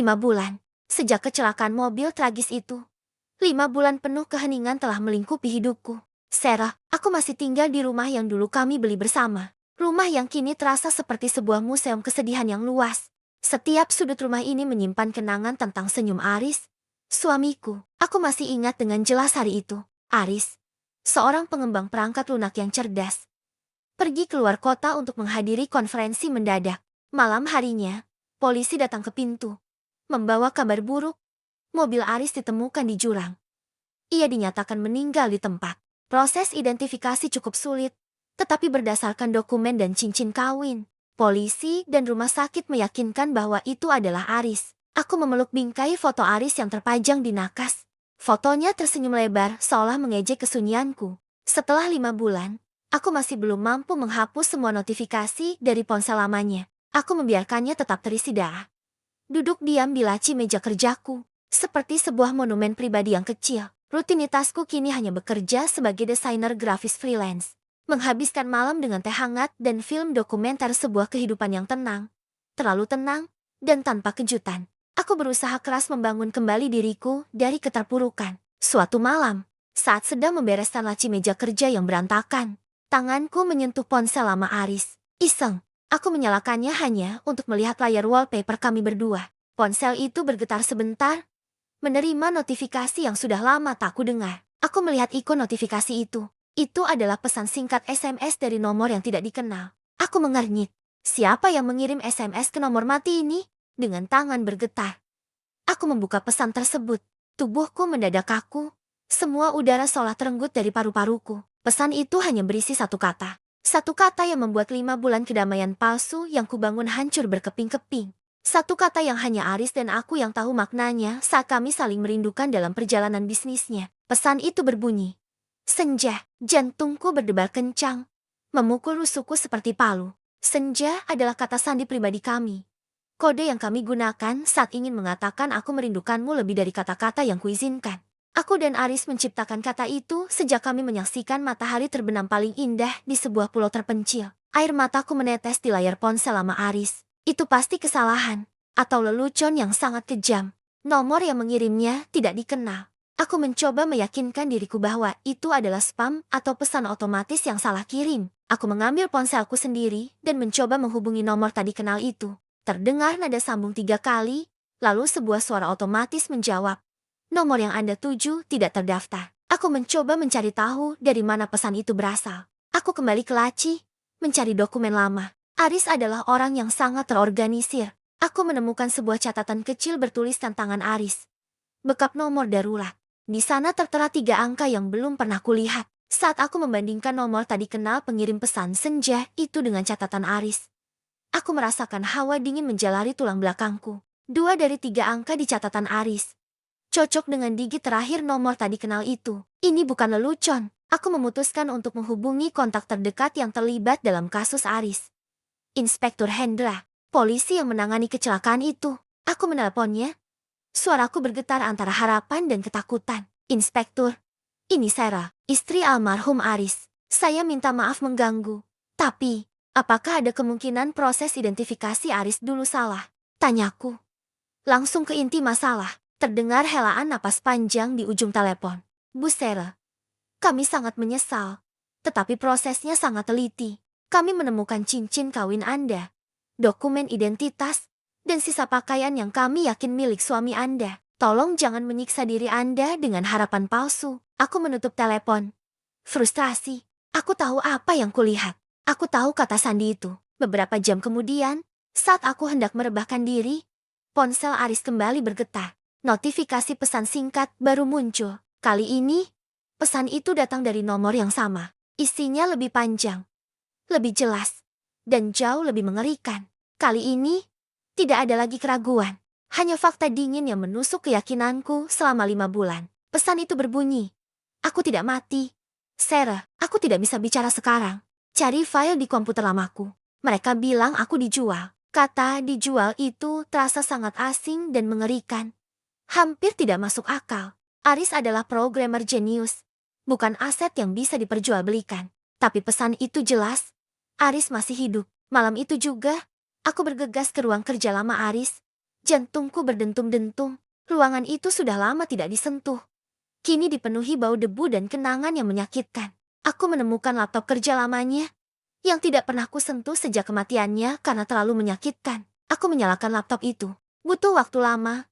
5 bulan. Sejak kecelakaan mobil tragis itu. 5 bulan penuh keheningan telah melingkupi hidupku. Sarah, aku masih tinggal di rumah yang dulu kami beli bersama. Rumah yang kini terasa seperti sebuah museum kesedihan yang luas. Setiap sudut rumah ini menyimpan kenangan tentang senyum Aris, suamiku. Aku masih ingat dengan jelas hari itu. Aris, seorang pengembang perangkat lunak yang cerdas, pergi keluar kota untuk menghadiri konferensi mendadak. Malam harinya, polisi datang ke pintu, membawa kabar buruk. Mobil Aris ditemukan di jurang. Ia dinyatakan meninggal di tempat. Proses identifikasi cukup sulit, tetapi berdasarkan dokumen dan cincin kawin, polisi dan rumah sakit meyakinkan bahwa itu adalah Aris. Aku memeluk bingkai foto Aris yang terpajang di nakas. Fotonya tersenyum lebar seolah mengejek kesunyianku. Setelah 5 bulan, aku masih belum mampu menghapus semua notifikasi dari ponsel lamanya. Aku membiarkannya tetap terisi darah. Duduk diam di laci meja kerjaku, seperti sebuah monumen pribadi yang kecil. Rutinitasku kini hanya bekerja sebagai desainer grafis freelance. Menghabiskan malam dengan teh hangat dan film dokumenter sebuah kehidupan yang tenang. Terlalu tenang dan tanpa kejutan. Aku berusaha keras membangun kembali diriku dari keterpurukan. Suatu malam, saat sedang membereskan laci meja kerja yang berantakan, tanganku menyentuh ponsel lama Aris. Iseng, aku menyalakannya hanya untuk melihat layar wallpaper kami berdua. Ponsel itu bergetar sebentar, menerima notifikasi yang sudah lama tak kudengar. Aku melihat ikon notifikasi itu. Itu adalah pesan singkat SMS dari nomor yang tidak dikenal. Aku mengernyit. Siapa yang mengirim SMS ke nomor mati ini? Dengan tangan bergetar, aku membuka pesan tersebut. Tubuhku mendadak kaku. Semua udara seolah terenggut dari paru-paruku. Pesan itu hanya berisi satu kata. Satu kata yang membuat 5 bulan kedamaian palsu yang kubangun hancur berkeping-keping. Satu kata yang hanya Aris dan aku yang tahu maknanya saat kami saling merindukan dalam perjalanan bisnisnya. Pesan itu berbunyi, "Senja." Jantungku berdebar kencang, memukul rusukku seperti palu. Senja adalah kata sandi pribadi kami. Kode yang kami gunakan saat ingin mengatakan aku merindukanmu lebih dari kata-kata yang kuizinkan. Aku dan Aris menciptakan kata itu sejak kami menyaksikan matahari terbenam paling indah di sebuah pulau terpencil. Air mataku menetes di layar ponsel lama Aris. Itu pasti kesalahan, atau lelucon yang sangat kejam. Nomor yang mengirimnya tidak dikenal. Aku mencoba meyakinkan diriku bahwa itu adalah spam atau pesan otomatis yang salah kirim. Aku mengambil ponselku sendiri dan mencoba menghubungi nomor tak dikenal itu. Terdengar nada sambung 3 kali, lalu sebuah suara otomatis menjawab, "Nomor yang Anda tuju tidak terdaftar." Aku mencoba mencari tahu dari mana pesan itu berasal. Aku kembali ke laci, mencari dokumen lama. Aris adalah orang yang sangat terorganisir. Aku menemukan sebuah catatan kecil bertuliskan tangan Aris. Bekap nomor darurat. Di sana tertera 3 angka yang belum pernah kulihat. Saat aku membandingkan nomor tak dikenal pengirim pesan senja itu dengan catatan Aris, aku merasakan hawa dingin menjalari tulang belakangku. 2 dari 3 angka di catatan Aris cocok dengan digit terakhir nomor tak dikenal itu. Ini bukan lelucon. Aku memutuskan untuk menghubungi kontak terdekat yang terlibat dalam kasus Aris. Inspektur Hendra, polisi yang menangani kecelakaan itu. Aku menelponnya. Suaraku bergetar antara harapan dan ketakutan. "Inspektur, ini Sarah, istri almarhum Aris. Saya minta maaf mengganggu. Tapi, apakah ada kemungkinan proses identifikasi Aris dulu salah?" Tanyaku. Langsung ke inti masalah. Terdengar helaan napas panjang di ujung telepon. "Bu Sarah, kami sangat menyesal. Tetapi prosesnya sangat teliti. Kami menemukan cincin kawin Anda, dokumen identitas, dan sisa pakaian yang kami yakin milik suami Anda. Tolong jangan menyiksa diri Anda dengan harapan palsu." Aku menutup telepon. Frustrasi. Aku tahu apa yang kulihat. Aku tahu kata sandi itu. Beberapa jam kemudian, saat aku hendak merebahkan diri, ponsel Aris kembali bergetar. Notifikasi pesan singkat baru muncul. Kali ini, pesan itu datang dari nomor yang sama. Isinya lebih panjang, lebih jelas, dan jauh lebih mengerikan. Kali ini, tidak ada lagi keraguan. Hanya fakta dingin yang menusuk keyakinanku selama 5 bulan. Pesan itu berbunyi, "Aku tidak mati. Sarah, aku tidak bisa bicara sekarang. Cari file di komputer lamaku. Mereka bilang aku dijual." Kata dijual itu terasa sangat asing dan mengerikan. Hampir tidak masuk akal. Aris adalah programmer jenius, bukan aset yang bisa diperjualbelikan. Tapi pesan itu jelas, Aris masih hidup. Malam itu juga, aku bergegas ke ruang kerja lama Aris, Jantungku berdentum-dentum. Ruangan itu sudah lama tidak disentuh. Kini dipenuhi bau debu dan kenangan yang menyakitkan. Aku menemukan laptop kerja lamanya, yang tidak pernah kusentuh sejak kematiannya karena terlalu menyakitkan. Aku menyalakan laptop itu. Butuh waktu lama.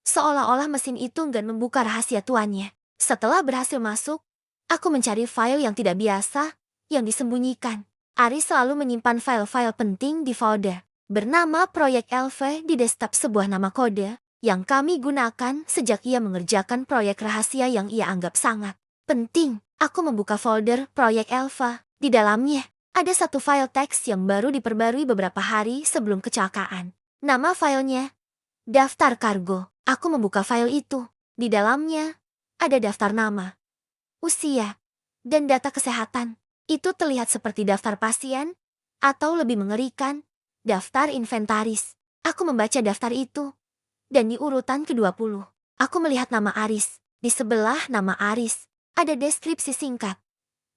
Seolah-olah mesin itu enggan membuka rahasia tuannya. Setelah berhasil masuk, aku mencari file yang tidak biasa, yang disembunyikan. Aris selalu menyimpan file-file penting di folder bernama Proyek LV di desktop, sebuah nama kode yang kami gunakan sejak ia mengerjakan proyek rahasia yang ia anggap sangat penting. Aku membuka folder Proyek LV. Di dalamnya ada satu file teks yang baru diperbarui beberapa hari sebelum kecelakaan. Nama filenya Daftar Kargo. Aku membuka file itu. Di dalamnya ada daftar nama, usia, dan data kesehatan. Itu terlihat seperti daftar pasien, atau lebih mengerikan, daftar inventaris. Aku membaca daftar itu, dan di urutan ke-20, aku melihat nama Aris. Di sebelah nama Aris, ada deskripsi singkat.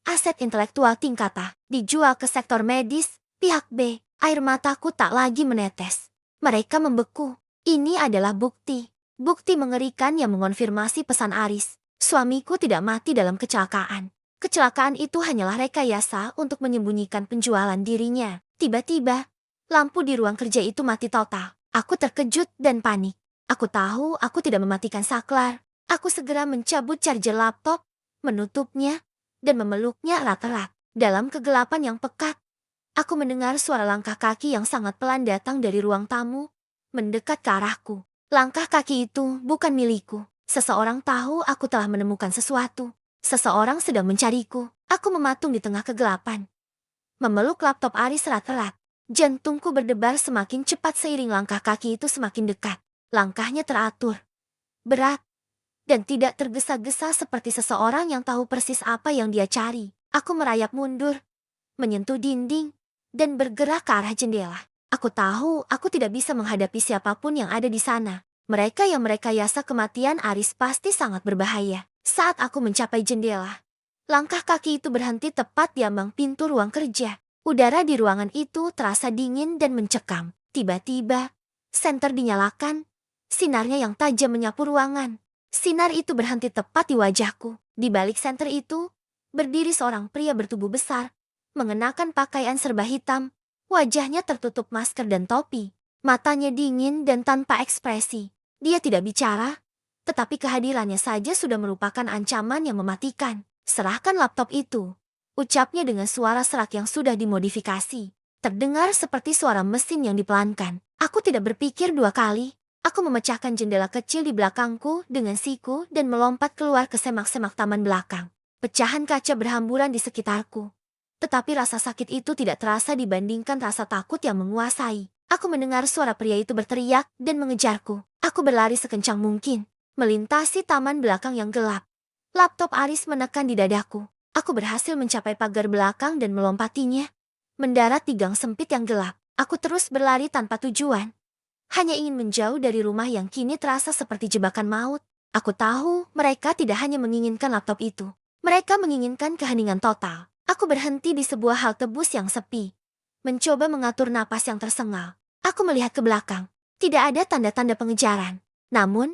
Aset intelektual tingkat A, dijual ke sektor medis, pihak B. Air mataku tak lagi menetes. Mereka membeku. Ini adalah bukti. Bukti mengerikan yang mengonfirmasi pesan Aris. Suamiku tidak mati dalam kecelakaan. Kecelakaan itu hanyalah rekayasa untuk menyembunyikan penjualan dirinya. Tiba-tiba, lampu di ruang kerja itu mati total. Aku terkejut dan panik. Aku tahu aku tidak mematikan saklar. Aku segera mencabut charger laptop, menutupnya, dan memeluknya erat-erat. Dalam kegelapan yang pekat, aku mendengar suara langkah kaki yang sangat pelan datang dari ruang tamu, mendekat ke arahku. Langkah kaki itu bukan milikku. Seseorang tahu aku telah menemukan sesuatu. Seseorang sedang mencariku. Aku mematung di tengah kegelapan, memeluk laptop Aris erat-erat. Jantungku berdebar semakin cepat seiring langkah kaki itu semakin dekat. Langkahnya teratur, berat, dan tidak tergesa-gesa seperti seseorang yang tahu persis apa yang dia cari. Aku merayap mundur, menyentuh dinding, dan bergerak ke arah jendela. Aku tahu aku tidak bisa menghadapi siapapun yang ada di sana. Mereka yang merekayasa kematian Aris pasti sangat berbahaya. Saat aku mencapai jendela, langkah kaki itu berhenti tepat di ambang pintu ruang kerja. Udara di ruangan itu terasa dingin dan mencekam. Tiba-tiba, senter dinyalakan. Sinarnya yang tajam menyapu ruangan. Sinar itu berhenti tepat di wajahku. Di balik senter itu, berdiri seorang pria bertubuh besar, mengenakan pakaian serba hitam. Wajahnya tertutup masker dan topi. Matanya dingin dan tanpa ekspresi. Dia tidak bicara, tetapi kehadirannya saja sudah merupakan ancaman yang mematikan. Serahkan laptop itu, ucapnya dengan suara serak yang sudah dimodifikasi. Terdengar seperti suara mesin yang dipelankan. Aku tidak berpikir dua kali. Aku memecahkan jendela kecil di belakangku dengan siku dan melompat keluar ke semak-semak taman belakang. Pecahan kaca berhamburan di sekitarku. Tetapi rasa sakit itu tidak terasa dibandingkan rasa takut yang menguasai. Aku mendengar suara pria itu berteriak dan mengejarku. Aku berlari sekencang mungkin, melintasi taman belakang yang gelap. Laptop Aris menekan di dadaku. Aku berhasil mencapai pagar belakang dan melompatinya, mendarat di gang sempit yang gelap. Aku terus berlari tanpa tujuan, hanya ingin menjauh dari rumah yang kini terasa seperti jebakan maut. Aku tahu mereka tidak hanya menginginkan laptop itu. Mereka menginginkan keheningan total. Aku berhenti di sebuah halte bus yang sepi, mencoba mengatur napas yang tersengal. Aku melihat ke belakang. Tidak ada tanda-tanda pengejaran. Namun,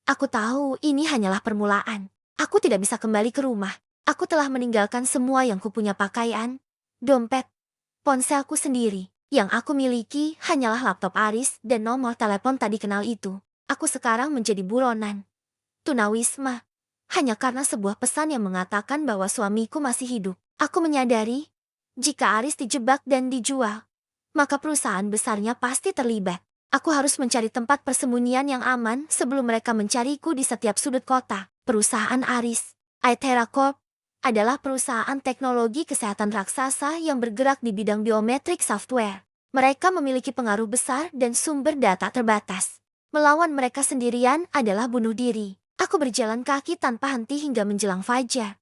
aku tahu ini hanyalah permulaan. Aku tidak bisa kembali ke rumah. Aku telah meninggalkan semua yang kupunya, pakaian, dompet, ponselku sendiri. Yang aku miliki hanyalah laptop Aris dan nomor telepon tadi kenal itu. Aku sekarang menjadi buronan, tunawisma, hanya karena sebuah pesan yang mengatakan bahwa suamiku masih hidup. Aku menyadari, jika Aris dijebak dan dijual, maka perusahaan besarnya pasti terlibat. Aku harus mencari tempat persembunyian yang aman sebelum mereka mencariku di setiap sudut kota. Perusahaan Aris, Aethera Corp, adalah perusahaan teknologi kesehatan raksasa yang bergerak di bidang biometrik software. Mereka memiliki pengaruh besar dan sumber data terbatas. Melawan mereka sendirian adalah bunuh diri. Aku berjalan kaki tanpa henti hingga menjelang fajar.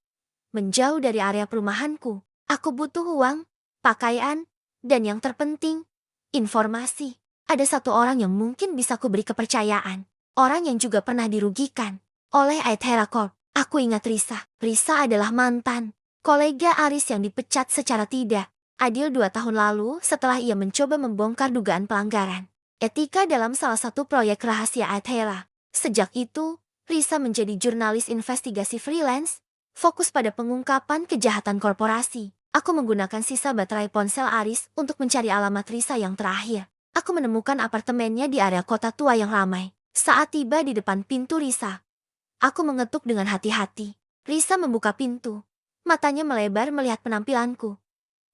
Menjauh dari area perumahanku. Aku butuh uang, pakaian, dan yang terpenting, informasi. Ada satu orang yang mungkin bisa kuberi kepercayaan. Orang yang juga pernah dirugikan oleh Aethera Corp. Aku ingat Risa. Risa adalah mantan kolega Aris yang dipecat secara tidak adil 2 tahun lalu setelah ia mencoba membongkar dugaan pelanggaran. etika dalam salah satu proyek rahasia Aethera. Sejak itu, Risa menjadi jurnalis investigasi freelance, fokus pada pengungkapan kejahatan korporasi. Aku menggunakan sisa baterai ponsel Aris untuk mencari alamat Risa yang terakhir. Aku menemukan apartemennya di area kota tua yang ramai. Saat tiba di depan pintu Risa, aku mengetuk dengan hati-hati. Risa membuka pintu. Matanya melebar melihat penampilanku.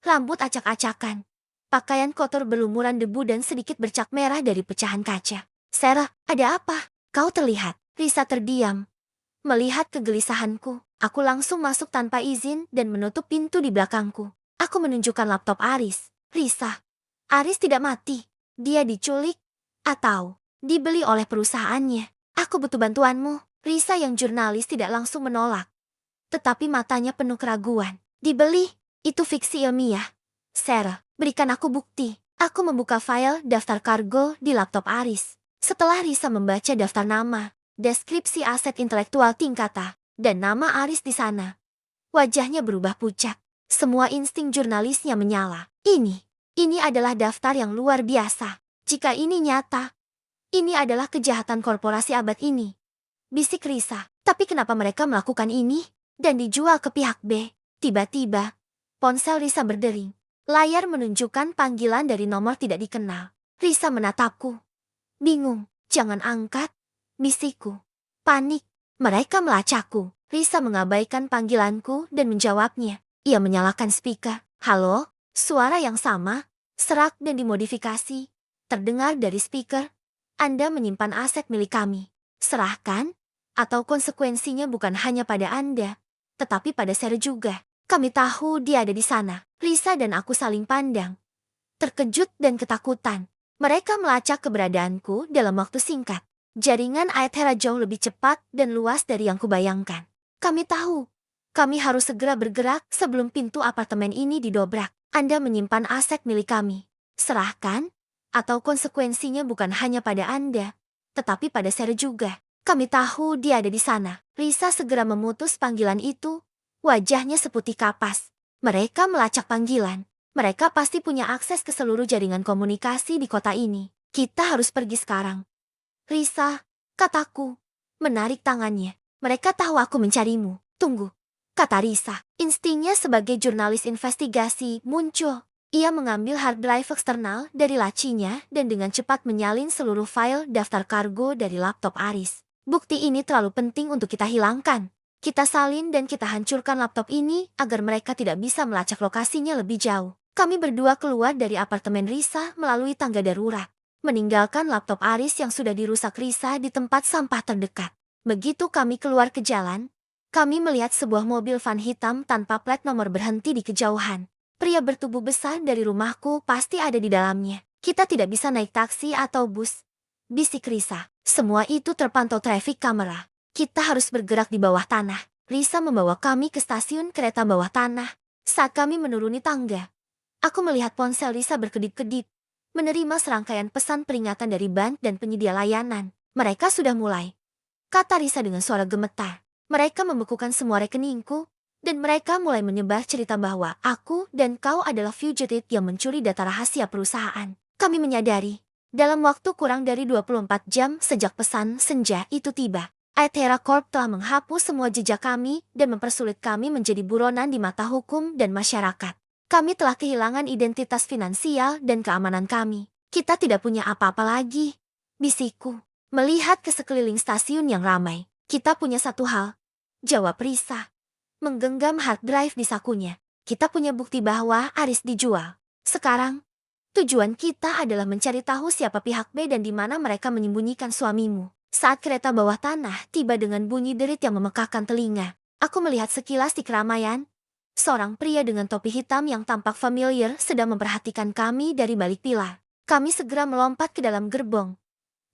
Rambut acak-acakan. Pakaian kotor berlumuran debu dan sedikit bercak merah dari pecahan kaca. Sarah, ada apa? Kau terlihat. Risa terdiam. Melihat kegelisahanku, aku langsung masuk tanpa izin dan menutup pintu di belakangku. Aku menunjukkan laptop Aris. Risa, Aris tidak mati. Dia diculik atau dibeli oleh perusahaannya. Aku butuh bantuanmu. Risa yang jurnalis tidak langsung menolak. Tetapi matanya penuh keraguan. Dibeli? Itu fiksi ilmiah. Sarah, berikan aku bukti. Aku membuka file daftar kargo di laptop Aris. Setelah Risa membaca daftar nama, deskripsi aset intelektual tingkata, dan nama Aris di sana, wajahnya berubah pucat. Semua insting jurnalisnya menyala. Ini adalah daftar yang luar biasa. Jika ini nyata, ini adalah kejahatan korporasi abad ini. Bisik Risa, tapi kenapa mereka melakukan ini? Dan dijual ke pihak B. Tiba-tiba, ponsel Risa berdering. Layar menunjukkan panggilan dari nomor tidak dikenal. Risa menatapku. Bingung, jangan angkat, bisikku. Panik, mereka melacakku. Risa mengabaikan panggilanku dan menjawabnya. Ia menyalakan speaker. Halo, suara yang sama, serak dan dimodifikasi. Terdengar dari speaker. Anda menyimpan aset milik kami. Serahkan, atau konsekuensinya bukan hanya pada Anda, tetapi pada Sarah juga. Kami tahu dia ada di sana. Risa dan aku saling pandang. Terkejut dan ketakutan. Mereka melacak keberadaanku dalam waktu singkat. Jaringan Aethera jauh lebih cepat dan luas dari yang kubayangkan. Kami tahu. Kami harus segera bergerak sebelum pintu apartemen ini didobrak. Anda menyimpan aset milik kami. Serahkan, atau konsekuensinya bukan hanya pada Anda, tetapi pada Sarah juga. Kami tahu dia ada di sana. Risa segera memutus panggilan itu. Wajahnya seputih kapas. Mereka melacak panggilan. Mereka pasti punya akses ke seluruh jaringan komunikasi di kota ini. Kita harus pergi sekarang. Risa, kataku, menarik tangannya. Mereka tahu aku mencarimu. Tunggu, kata Risa. Instingnya sebagai jurnalis investigasi muncul. Ia mengambil hard drive eksternal dari lacinya dan dengan cepat menyalin seluruh file daftar kargo dari laptop Aris. Bukti ini terlalu penting untuk kita hilangkan. Kita salin dan kita hancurkan laptop ini agar mereka tidak bisa melacak lokasinya lebih jauh. Kami berdua keluar dari apartemen Risa melalui tangga darurat, meninggalkan laptop Aris yang sudah dirusak Risa di tempat sampah terdekat. Begitu kami keluar ke jalan, kami melihat sebuah mobil van hitam tanpa plat nomor berhenti di kejauhan. Pria bertubuh besar dari rumahku pasti ada di dalamnya. Kita tidak bisa naik taksi atau bus. Bisik Risa. Semua itu terpantau traffic kamera. Kita harus bergerak di bawah tanah. Risa membawa kami ke stasiun kereta bawah tanah. Saat kami menuruni tangga, aku melihat ponsel Risa berkedip-kedip, menerima serangkaian pesan peringatan dari bank dan penyedia layanan. Mereka sudah mulai, kata Risa dengan suara gemetar. Mereka membekukan semua rekeningku, dan mereka mulai menyebar cerita bahwa aku dan kau adalah fugitive yang mencuri data rahasia perusahaan. Kami menyadari, dalam waktu kurang dari 24 jam sejak pesan senja itu tiba, Aethera Corp telah menghapus semua jejak kami dan mempersulit kami menjadi buronan di mata hukum dan masyarakat. Kami telah kehilangan identitas finansial dan keamanan kami. Kita tidak punya apa-apa lagi, bisikku. Melihat ke sekeliling stasiun yang ramai. Kita punya satu hal, jawab Risa, menggenggam hard drive di sakunya. Kita punya bukti bahwa Aris dijual. Sekarang, tujuan kita adalah mencari tahu siapa pihak B dan di mana mereka menyembunyikan suamimu. Saat kereta bawah tanah tiba dengan bunyi derit yang memekakkan telinga, aku melihat sekilas di keramaian. Seorang pria dengan topi hitam yang tampak familiar sedang memperhatikan kami dari balik pilar. Kami segera melompat ke dalam gerbong,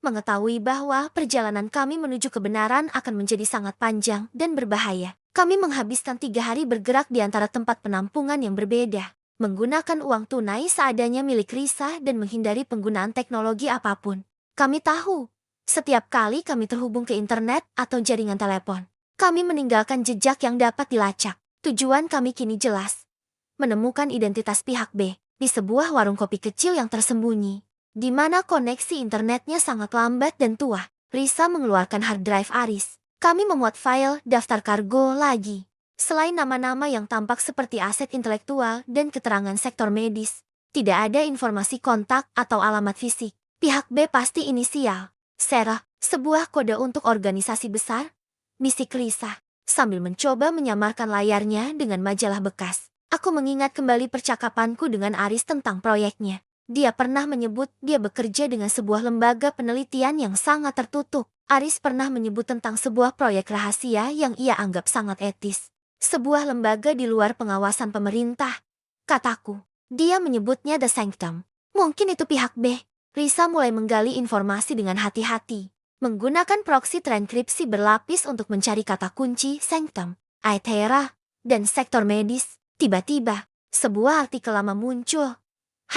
mengetahui bahwa perjalanan kami menuju kebenaran akan menjadi sangat panjang dan berbahaya. Kami menghabiskan 3 hari bergerak di antara tempat penampungan yang berbeda, menggunakan uang tunai seadanya milik Risa dan menghindari penggunaan teknologi apapun. Kami tahu, setiap kali kami terhubung ke internet atau jaringan telepon, kami meninggalkan jejak yang dapat dilacak. Tujuan kami kini jelas, menemukan identitas pihak B di sebuah warung kopi kecil yang tersembunyi di mana koneksi internetnya sangat lambat dan tua. Risa mengeluarkan hard drive Aris. Kami memuat file daftar kargo lagi. Selain nama-nama yang tampak seperti aset intelektual dan keterangan sektor medis, tidak ada informasi kontak atau alamat fisik. Pihak B pasti inisial. Sarah, sebuah kode untuk organisasi besar? Bisik Risa, sambil mencoba menyamarkan layarnya dengan majalah bekas. Aku mengingat kembali percakapanku dengan Aris tentang proyeknya. Dia pernah menyebut dia bekerja dengan sebuah lembaga penelitian yang sangat tertutup. Aris pernah menyebut tentang sebuah proyek rahasia yang ia anggap sangat etis. Sebuah lembaga di luar pengawasan pemerintah, kataku. Dia menyebutnya The Sanctum. Mungkin itu pihak B. Risa mulai menggali informasi dengan hati-hati. Menggunakan proksi transkripsi berlapis untuk mencari kata kunci Sanctum, Aethera, dan sektor medis. Tiba-tiba, sebuah artikel lama muncul.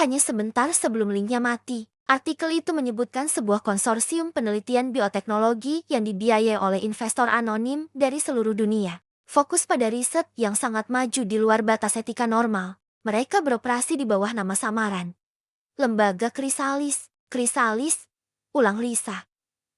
Hanya sebentar sebelum linknya mati. Artikel itu menyebutkan sebuah konsorsium penelitian bioteknologi yang dibiayai oleh investor anonim dari seluruh dunia. Fokus pada riset yang sangat maju di luar batas etika normal. Mereka beroperasi di bawah nama samaran Lembaga Krisalis. Krisalis, ulang Risa.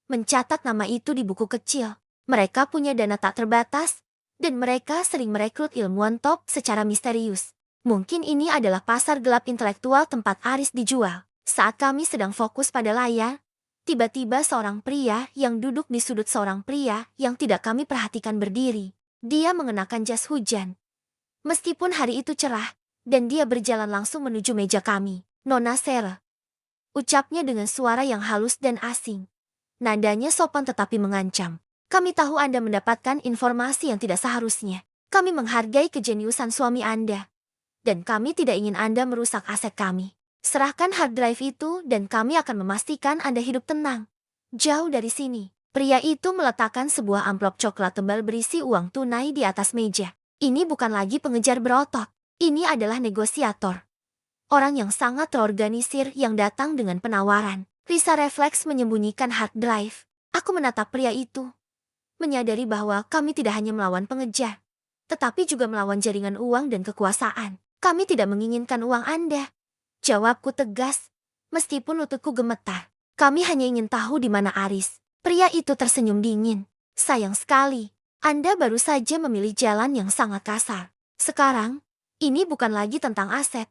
Mencatat nama itu di buku kecil. Mereka punya dana tak terbatas, dan mereka sering merekrut ilmuwan top secara misterius. Mungkin ini adalah pasar gelap intelektual tempat Aris dijual. Saat kami sedang fokus pada layar, tiba-tiba seorang pria yang duduk di sudut seorang pria yang tidak kami perhatikan berdiri. Dia mengenakan jas hujan. Meskipun hari itu cerah, dan dia berjalan langsung menuju meja kami. Nona Sarah, ucapnya dengan suara yang halus dan asing. Nadanya sopan tetapi mengancam. Kami tahu Anda mendapatkan informasi yang tidak seharusnya. Kami menghargai kejeniusan suami Anda. Dan kami tidak ingin Anda merusak aset kami. Serahkan hard drive itu dan kami akan memastikan Anda hidup tenang. Jauh dari sini. Pria itu meletakkan sebuah amplop coklat tebal berisi uang tunai di atas meja. Ini bukan lagi pengejar berotot. Ini adalah negosiator. Orang yang sangat terorganisir yang datang dengan penawaran. Risa refleks menyembunyikan hard drive. Aku menatap pria itu. Menyadari bahwa kami tidak hanya melawan pengejar, tetapi juga melawan jaringan uang dan kekuasaan. Kami tidak menginginkan uang Anda. Jawabku tegas, meskipun lututku gemetar. Kami hanya ingin tahu di mana Aris. Pria itu tersenyum dingin. Sayang sekali, Anda baru saja memilih jalan yang sangat kasar. Sekarang, ini bukan lagi tentang aset.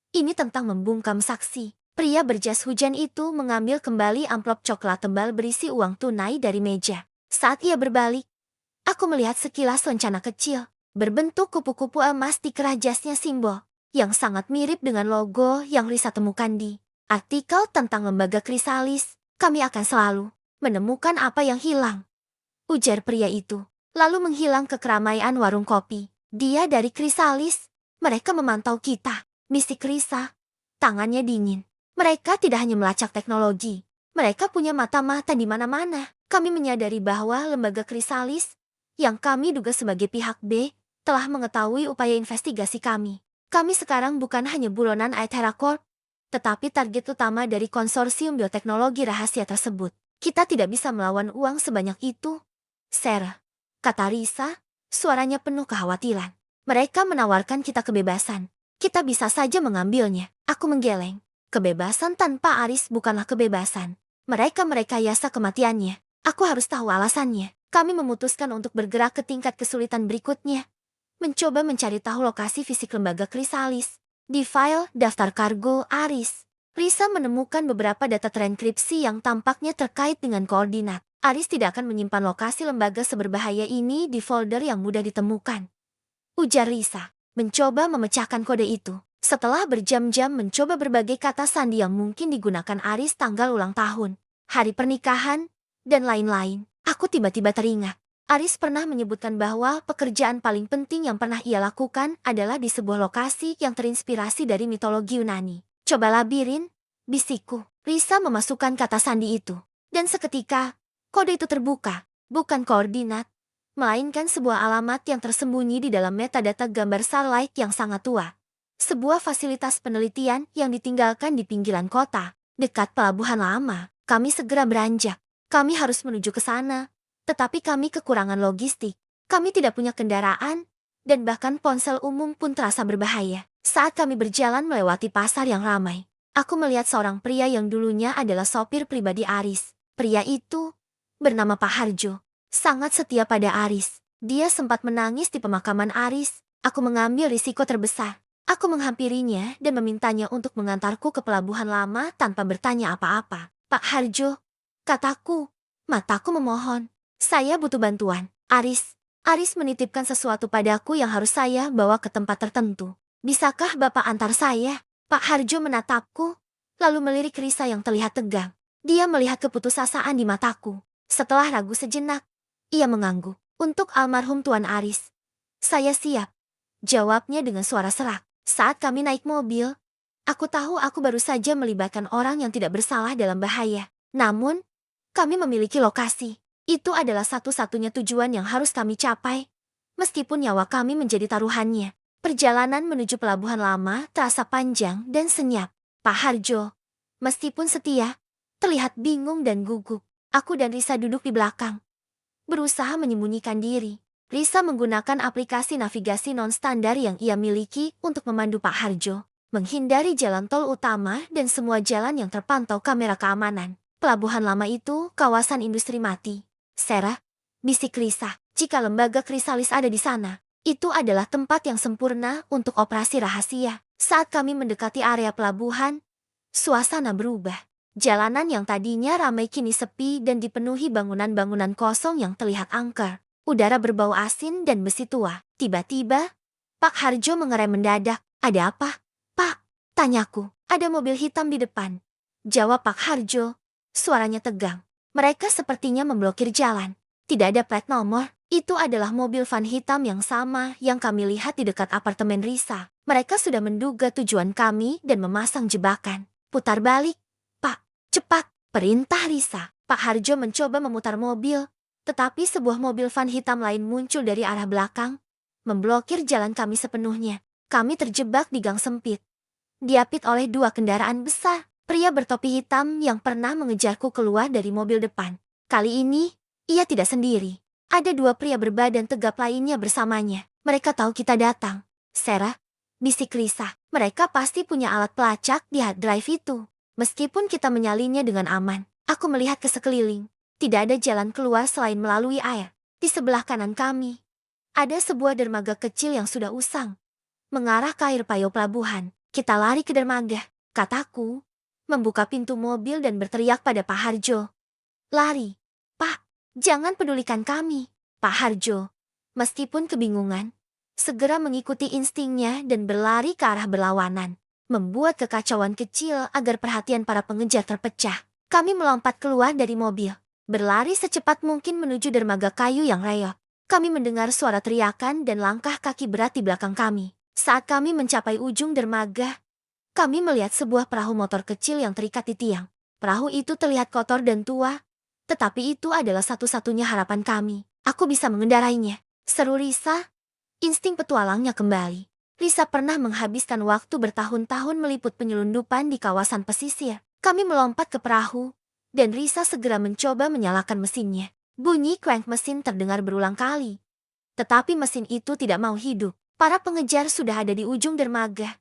Ini tentang membungkam saksi. Pria berjas hujan itu mengambil kembali amplop coklat tebal berisi uang tunai dari meja. Saat ia berbalik, aku melihat sekilas lencana kecil, berbentuk kupu-kupu emas di kerah jasnya simbol, yang sangat mirip dengan logo yang Risa temukan di artikel tentang lembaga Krisalis. Kami akan selalu menemukan apa yang hilang, ujar pria itu, lalu menghilang ke keramaian warung kopi. Dia dari Krisalis. Mereka memantau kita, bisik Risa. Tangannya dingin. Mereka tidak hanya melacak teknologi. Mereka punya mata-mata di mana-mana. Kami menyadari bahwa lembaga Krisalis, yang kami duga sebagai pihak B, telah mengetahui upaya investigasi kami. Kami sekarang bukan hanya buronan Aethera Corp, tetapi target utama dari konsorsium bioteknologi rahasia tersebut. Kita tidak bisa melawan uang sebanyak itu, Sarah, kata Risa, suaranya penuh kekhawatiran. Mereka menawarkan kita kebebasan. Kita bisa saja mengambilnya. Aku menggeleng. Kebebasan tanpa Aris bukanlah kebebasan. Mereka merekayasa kematiannya. Aku harus tahu alasannya. Kami memutuskan untuk bergerak ke tingkat kesulitan berikutnya. Mencoba mencari tahu lokasi fisik lembaga Krisalis. Di file daftar kargo Aris, Risa menemukan beberapa data transkripsi yang tampaknya terkait dengan koordinat. Aris tidak akan menyimpan lokasi lembaga seberbahaya ini di folder yang mudah ditemukan, ujar Risa, mencoba memecahkan kode itu. Setelah berjam-jam mencoba berbagai kata sandi yang mungkin digunakan Aris, tanggal ulang tahun, hari pernikahan, dan lain-lain, aku tiba-tiba teringat. Aris pernah menyebutkan bahwa pekerjaan paling penting yang pernah ia lakukan adalah di sebuah lokasi yang terinspirasi dari mitologi Yunani. Coba labirin, bisikku. Risa memasukkan kata sandi itu. Dan seketika, kode itu terbuka. Bukan koordinat, melainkan sebuah alamat yang tersembunyi di dalam metadata gambar Starlight yang sangat tua. Sebuah fasilitas penelitian yang ditinggalkan di pinggiran kota, dekat pelabuhan lama. Kami segera beranjak. Kami harus menuju ke sana. Tetapi kami kekurangan logistik. Kami tidak punya kendaraan, dan bahkan ponsel umum pun terasa berbahaya. Saat kami berjalan melewati pasar yang ramai, Aku melihat seorang pria yang dulunya adalah sopir pribadi Aris. Pria itu bernama Pak Harjo. Sangat setia pada Aris. Dia sempat menangis di pemakaman Aris. Aku mengambil risiko terbesar. Aku menghampirinya dan memintanya untuk mengantarku ke pelabuhan lama tanpa bertanya apa-apa. Pak Harjo, kataku, mataku memohon. Saya butuh bantuan. Aris menitipkan sesuatu padaku yang harus saya bawa ke tempat tertentu. Bisakah Bapak antar saya? Pak Harjo menatapku, lalu melirik Risa yang terlihat tegang. Dia melihat keputusasaan di mataku. Setelah ragu sejenak, ia mengangguk. Untuk almarhum Tuan Aris. Saya siap. Jawabnya dengan suara serak. Saat kami naik mobil, aku tahu aku baru saja melibatkan orang yang tidak bersalah dalam bahaya. Namun, kami memiliki lokasi. Itu adalah satu-satunya tujuan yang harus kami capai. Meskipun nyawa kami menjadi taruhannya. Perjalanan menuju pelabuhan lama terasa panjang dan senyap. Pak Harjo, meskipun setia, terlihat bingung dan gugup. Aku dan Risa duduk di belakang, berusaha menyembunyikan diri. Risa menggunakan aplikasi navigasi non-standar yang ia miliki untuk memandu Pak Harjo, menghindari jalan tol utama dan semua jalan yang terpantau kamera keamanan. Pelabuhan lama itu kawasan industri mati. Sarah, bisik Risa, jika lembaga krisalis ada di sana, itu adalah tempat yang sempurna untuk operasi rahasia. Saat kami mendekati area pelabuhan, suasana berubah. Jalanan yang tadinya ramai kini sepi dan dipenuhi bangunan-bangunan kosong yang terlihat angker. Udara berbau asin dan besi tua. Tiba-tiba, Pak Harjo mengerem mendadak. Ada apa? Pak, tanyaku. Ada mobil hitam di depan. Jawab Pak Harjo. Suaranya tegang. Mereka sepertinya memblokir jalan. Tidak ada plat nomor. Itu adalah mobil van hitam yang sama yang kami lihat di dekat apartemen Risa. Mereka sudah menduga tujuan kami dan memasang jebakan. Putar balik. Pak, cepat, perintah Risa. Pak Harjo mencoba memutar mobil, tetapi sebuah mobil van hitam lain muncul dari arah belakang, memblokir jalan kami sepenuhnya. Kami terjebak di gang sempit, diapit oleh dua kendaraan besar. Pria bertopi hitam yang pernah mengejarku keluar dari mobil depan. Kali ini, ia tidak sendiri. Ada dua pria berbadan tegap lainnya bersamanya. Mereka tahu kita datang. Sarah, bisik Risa. Mereka pasti punya alat pelacak di hard drive itu. Meskipun kita menyalinnya dengan aman, aku melihat ke sekeliling. Tidak ada jalan keluar selain melalui air. Di sebelah kanan kami, ada sebuah dermaga kecil yang sudah usang, mengarah ke air payo pelabuhan. Kita lari ke dermaga, kataku, membuka pintu mobil dan berteriak pada Pak Harjo. Lari, Pak, jangan pedulikan kami. Pak Harjo, meskipun kebingungan, segera mengikuti instingnya dan berlari ke arah berlawanan, membuat kekacauan kecil agar perhatian para pengejar terpecah. Kami melompat keluar dari mobil, berlari secepat mungkin menuju dermaga kayu yang reot. Kami mendengar suara teriakan dan langkah kaki berat di belakang kami. Saat kami mencapai ujung dermaga, kami melihat sebuah perahu motor kecil yang terikat di tiang. Perahu itu terlihat kotor dan tua, tetapi itu adalah satu-satunya harapan kami. Aku bisa mengendarainya, seru Risa. Insting petualangnya kembali. Risa pernah menghabiskan waktu bertahun-tahun meliput penyelundupan di kawasan pesisir. Kami melompat ke perahu, dan Risa segera mencoba menyalakan mesinnya. Bunyi crank mesin terdengar berulang kali. Tetapi mesin itu tidak mau hidup. Para pengejar sudah ada di ujung dermaga.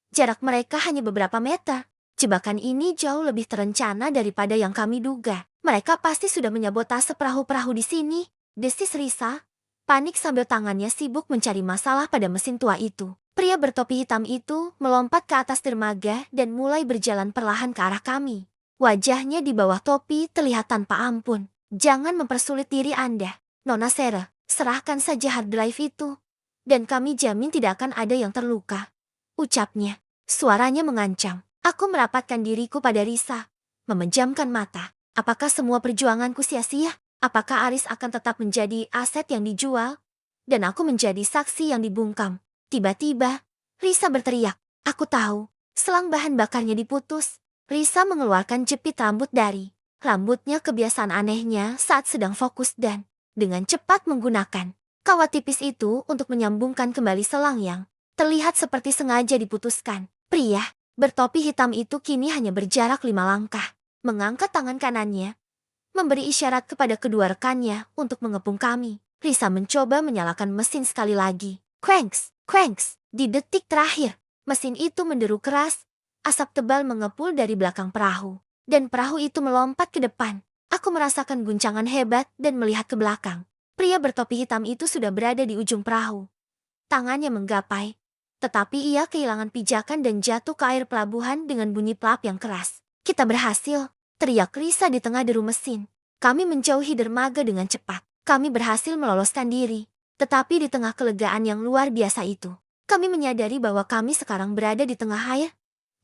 Jarak mereka hanya beberapa meter. Jebakan ini jauh lebih terencana daripada yang kami duga. Mereka pasti sudah menyabotase perahu-perahu di sini, desis Risa. Panik sambil tangannya sibuk mencari masalah pada mesin tua itu. Pria bertopi hitam itu melompat ke atas dermaga dan mulai berjalan perlahan ke arah kami. Wajahnya di bawah topi terlihat tanpa ampun. Jangan mempersulit diri Anda, Nona Sarah. Serahkan saja hard drive itu, dan kami jamin tidak akan ada yang terluka. Ucapnya, suaranya mengancam. Aku merapatkan diriku pada Risa, memejamkan mata. Apakah semua perjuanganku sia-sia? Apakah Aris akan tetap menjadi aset yang dijual? Dan aku menjadi saksi yang dibungkam. Tiba-tiba, Risa berteriak. Aku tahu, selang bahan bakarnya diputus. Risa mengeluarkan jepit rambut dari rambutnya kebiasaan anehnya saat sedang fokus dan dengan cepat menggunakan kawat tipis itu untuk menyambungkan kembali selang yang terlihat seperti sengaja diputuskan. Pria bertopi hitam itu kini hanya berjarak 5 langkah, mengangkat tangan kanannya, memberi isyarat kepada kedua rekannya untuk mengepung kami. Risa mencoba menyalakan mesin sekali lagi. Cranks, cranks. Di detik terakhir, mesin itu menderu keras. Asap tebal mengepul dari belakang perahu, dan perahu itu melompat ke depan. Aku merasakan guncangan hebat dan melihat ke belakang. Pria bertopi hitam itu sudah berada di ujung perahu. Tangannya menggapai, tetapi ia kehilangan pijakan dan jatuh ke air pelabuhan dengan bunyi plap yang keras. Kita berhasil, teriak Risa di tengah deru mesin. Kami menjauhi dermaga dengan cepat. Kami berhasil meloloskan diri. Tetapi di tengah kelegaan yang luar biasa itu, kami menyadari bahwa kami sekarang berada di tengah air,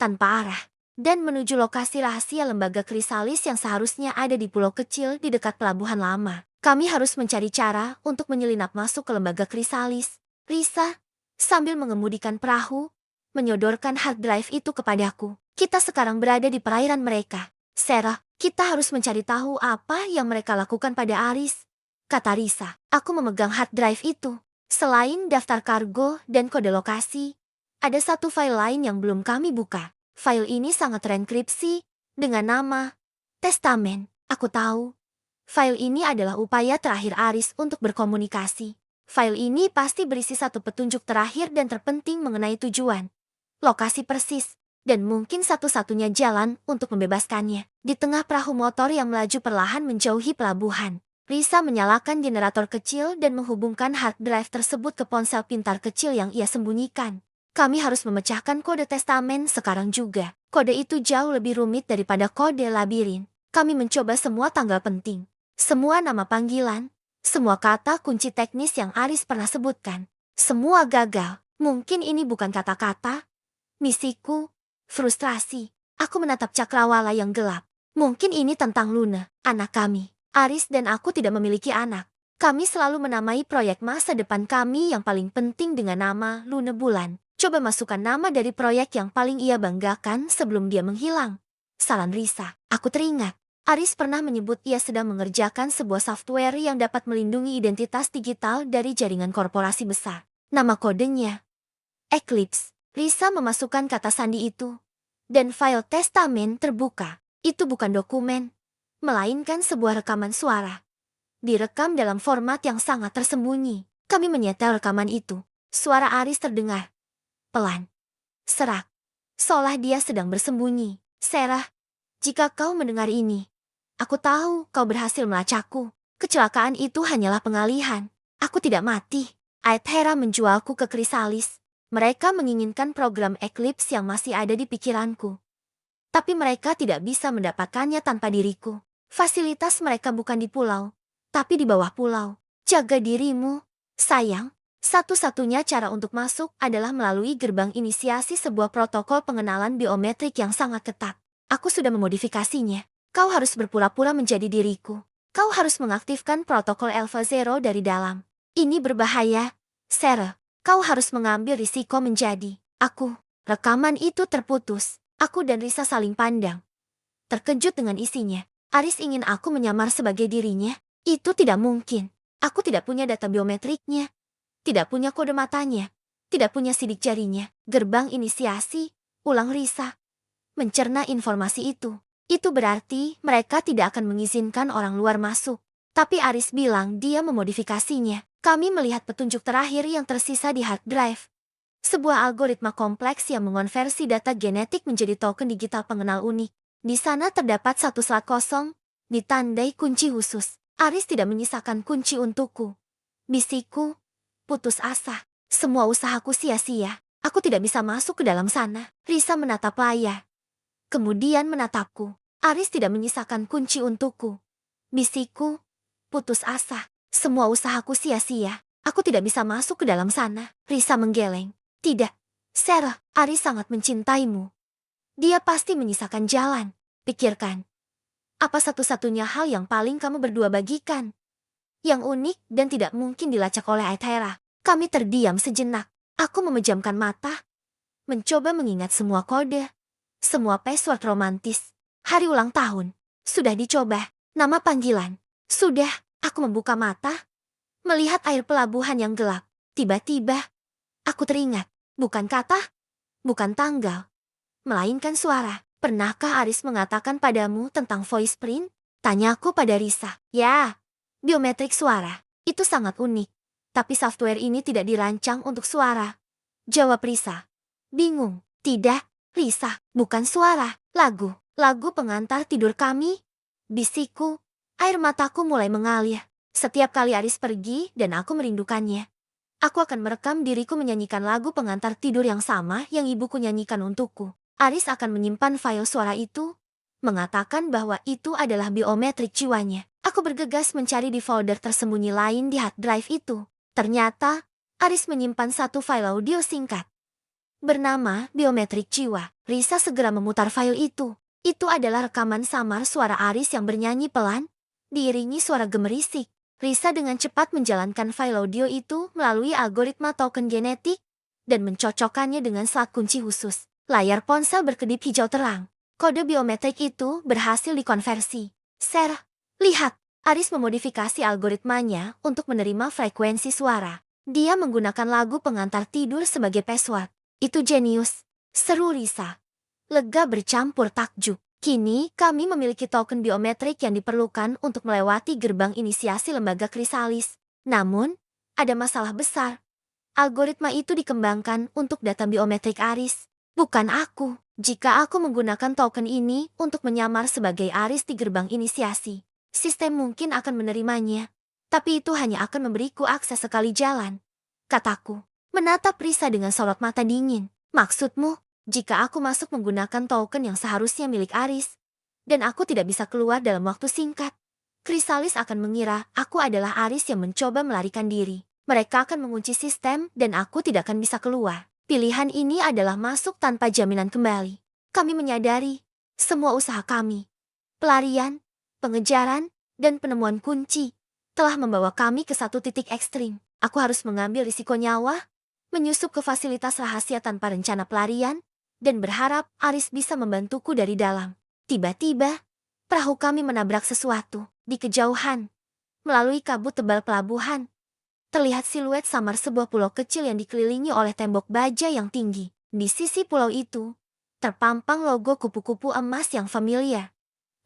tanpa arah, dan menuju lokasi rahasia lembaga krisalis yang seharusnya ada di pulau kecil di dekat pelabuhan lama. Kami harus mencari cara untuk menyelinap masuk ke lembaga krisalis. Risa, sambil mengemudikan perahu, menyodorkan hard drive itu kepadaku. Kita sekarang berada di perairan mereka. Sarah, kita harus mencari tahu apa yang mereka lakukan pada Aris, kata Risa. Aku memegang hard drive itu. Selain daftar kargo dan kode lokasi, ada satu file lain yang belum kami buka. File ini sangat terenkripsi dengan nama Testamen. Aku tahu, file ini adalah upaya terakhir Aris untuk berkomunikasi. File ini pasti berisi satu petunjuk terakhir dan terpenting mengenai tujuan, lokasi persis, dan mungkin satu-satunya jalan untuk membebaskannya. Di tengah perahu motor yang melaju perlahan menjauhi pelabuhan, Risa menyalakan generator kecil dan menghubungkan hard drive tersebut ke ponsel pintar kecil yang ia sembunyikan. Kami harus memecahkan kode testamen sekarang juga. Kode itu jauh lebih rumit daripada kode labirin. Kami mencoba semua tanggal penting, semua nama panggilan, semua kata kunci teknis yang Aris pernah sebutkan. Semua gagal. Mungkin ini bukan kata-kata. Misiku, frustrasi. Aku menatap cakrawala yang gelap. Mungkin ini tentang Luna, anak kami. Aris dan aku tidak memiliki anak. Kami selalu menamai proyek masa depan kami yang paling penting dengan nama Luna Bulan. Coba masukkan nama dari proyek yang paling ia banggakan sebelum dia menghilang. Saran Risa. Aku teringat. Aris pernah menyebut ia sedang mengerjakan sebuah software yang dapat melindungi identitas digital dari jaringan korporasi besar. Nama kodenya Eclipse. Risa memasukkan kata sandi itu, dan file testamen terbuka. Itu bukan dokumen, melainkan sebuah rekaman suara. Direkam dalam format yang sangat tersembunyi. Kami menyetel rekaman itu. Suara Aris terdengar pelan, serak, seolah dia sedang bersembunyi. Sarah, jika kau mendengar ini, aku tahu kau berhasil melacakku. Kecelakaan itu hanyalah pengalihan. Aku tidak mati. Aethera menjualku ke Krisalis. Mereka menginginkan program Eclipse yang masih ada di pikiranku. Tapi mereka tidak bisa mendapatkannya tanpa diriku. Fasilitas mereka bukan di pulau, tapi di bawah pulau. Jaga dirimu, sayang. Satu-satunya cara untuk masuk adalah melalui gerbang inisiasi sebuah protokol pengenalan biometrik yang sangat ketat. Aku sudah memodifikasinya. Kau harus berpura-pura menjadi diriku. Kau harus mengaktifkan protokol Alpha Zero dari dalam. Ini berbahaya, Sarah. Kau harus mengambil risiko menjadi aku. Rekaman itu terputus. Aku dan Risa saling pandang, terkejut dengan isinya. Aris ingin aku menyamar sebagai dirinya. Itu tidak mungkin. Aku tidak punya data biometriknya, tidak punya kode matanya, tidak punya sidik jarinya. Gerbang inisiasi, ulang Risa, mencerna informasi itu. Itu berarti mereka tidak akan mengizinkan orang luar masuk. Tapi Aris bilang dia memodifikasinya. Kami melihat petunjuk terakhir yang tersisa di hard drive. Sebuah algoritma kompleks yang mengonversi data genetik menjadi token digital pengenal unik. Di sana terdapat satu slot kosong, ditandai kunci khusus. Aris tidak menyisakan kunci untukku. Bisiku, putus asa. Semua usahaku sia-sia. Aku tidak bisa masuk ke dalam sana. Risa menatap layar, kemudian menatapku. Aris tidak menyisakan kunci untukku. Bisiku, putus asa. Semua usahaku sia-sia. Aku tidak bisa masuk ke dalam sana. Risa menggeleng. Tidak, Sarah, Aris sangat mencintaimu. Dia pasti menyisakan jalan. Pikirkan, apa satu-satunya hal yang paling kamu berdua bagikan? Yang unik dan tidak mungkin dilacak oleh Aethera. Kami terdiam sejenak. Aku memejamkan mata, mencoba mengingat semua kode, semua password romantis. Hari ulang tahun, sudah dicoba. Nama panggilan, sudah. Aku membuka mata, melihat air pelabuhan yang gelap. Tiba-tiba, aku teringat. Bukan kata, bukan tanggal, melainkan suara. Pernahkah Aris mengatakan padamu tentang voice print? Tanyaku pada Risa. Ya, biometrik suara. Itu sangat unik. Tapi software ini tidak dirancang untuk suara. Jawab Risa. Bingung. Tidak, Risa, bukan suara, lagu. Lagu pengantar tidur kami. Bisikku. Air mataku mulai mengalir. Setiap kali Aris pergi dan aku merindukannya, aku akan merekam diriku menyanyikan lagu pengantar tidur yang sama yang ibuku nyanyikan untukku. Aris akan menyimpan file suara itu, mengatakan bahwa itu adalah biometrik jiwanya. Aku bergegas mencari di folder tersembunyi lain di hard drive itu. Ternyata, Aris menyimpan satu file audio singkat bernama biometrik jiwa. Risa segera memutar file itu. Itu adalah rekaman samar suara Aris yang bernyanyi pelan, diiringi suara gemerisik. Risa dengan cepat menjalankan file audio itu melalui algoritma token genetik dan mencocokkannya dengan slot kunci khusus. Layar ponsel berkedip hijau terang. Kode biometrik itu berhasil dikonversi. Sarah, lihat, Aris memodifikasi algoritmanya untuk menerima frekuensi suara. Dia menggunakan lagu pengantar tidur sebagai password. Itu jenius, seru Risa. Lega bercampur takjub. Kini, kami memiliki token biometrik yang diperlukan untuk melewati gerbang inisiasi lembaga Krisalis. Namun, ada masalah besar. Algoritma itu dikembangkan untuk data biometrik Aris, bukan aku. Jika aku menggunakan token ini untuk menyamar sebagai Aris di gerbang inisiasi, sistem mungkin akan menerimanya. Tapi itu hanya akan memberiku akses sekali jalan, kataku. Menatap Risa dengan sorot mata dingin. Maksudmu? Jika aku masuk menggunakan token yang seharusnya milik Aris, dan aku tidak bisa keluar dalam waktu singkat, Krisalis akan mengira aku adalah Aris yang mencoba melarikan diri. Mereka akan mengunci sistem dan aku tidak akan bisa keluar. Pilihan ini adalah masuk tanpa jaminan kembali. Kami menyadari semua usaha kami, pelarian, pengejaran, dan penemuan kunci, telah membawa kami ke satu titik ekstrim. Aku harus mengambil risiko nyawa, menyusup ke fasilitas rahasia tanpa rencana pelarian, dan berharap Aris bisa membantuku dari dalam. Tiba-tiba, perahu kami menabrak sesuatu. Di kejauhan, melalui kabut tebal pelabuhan, terlihat siluet samar sebuah pulau kecil yang dikelilingi oleh tembok baja yang tinggi. Di sisi pulau itu, terpampang logo kupu-kupu emas yang familiar.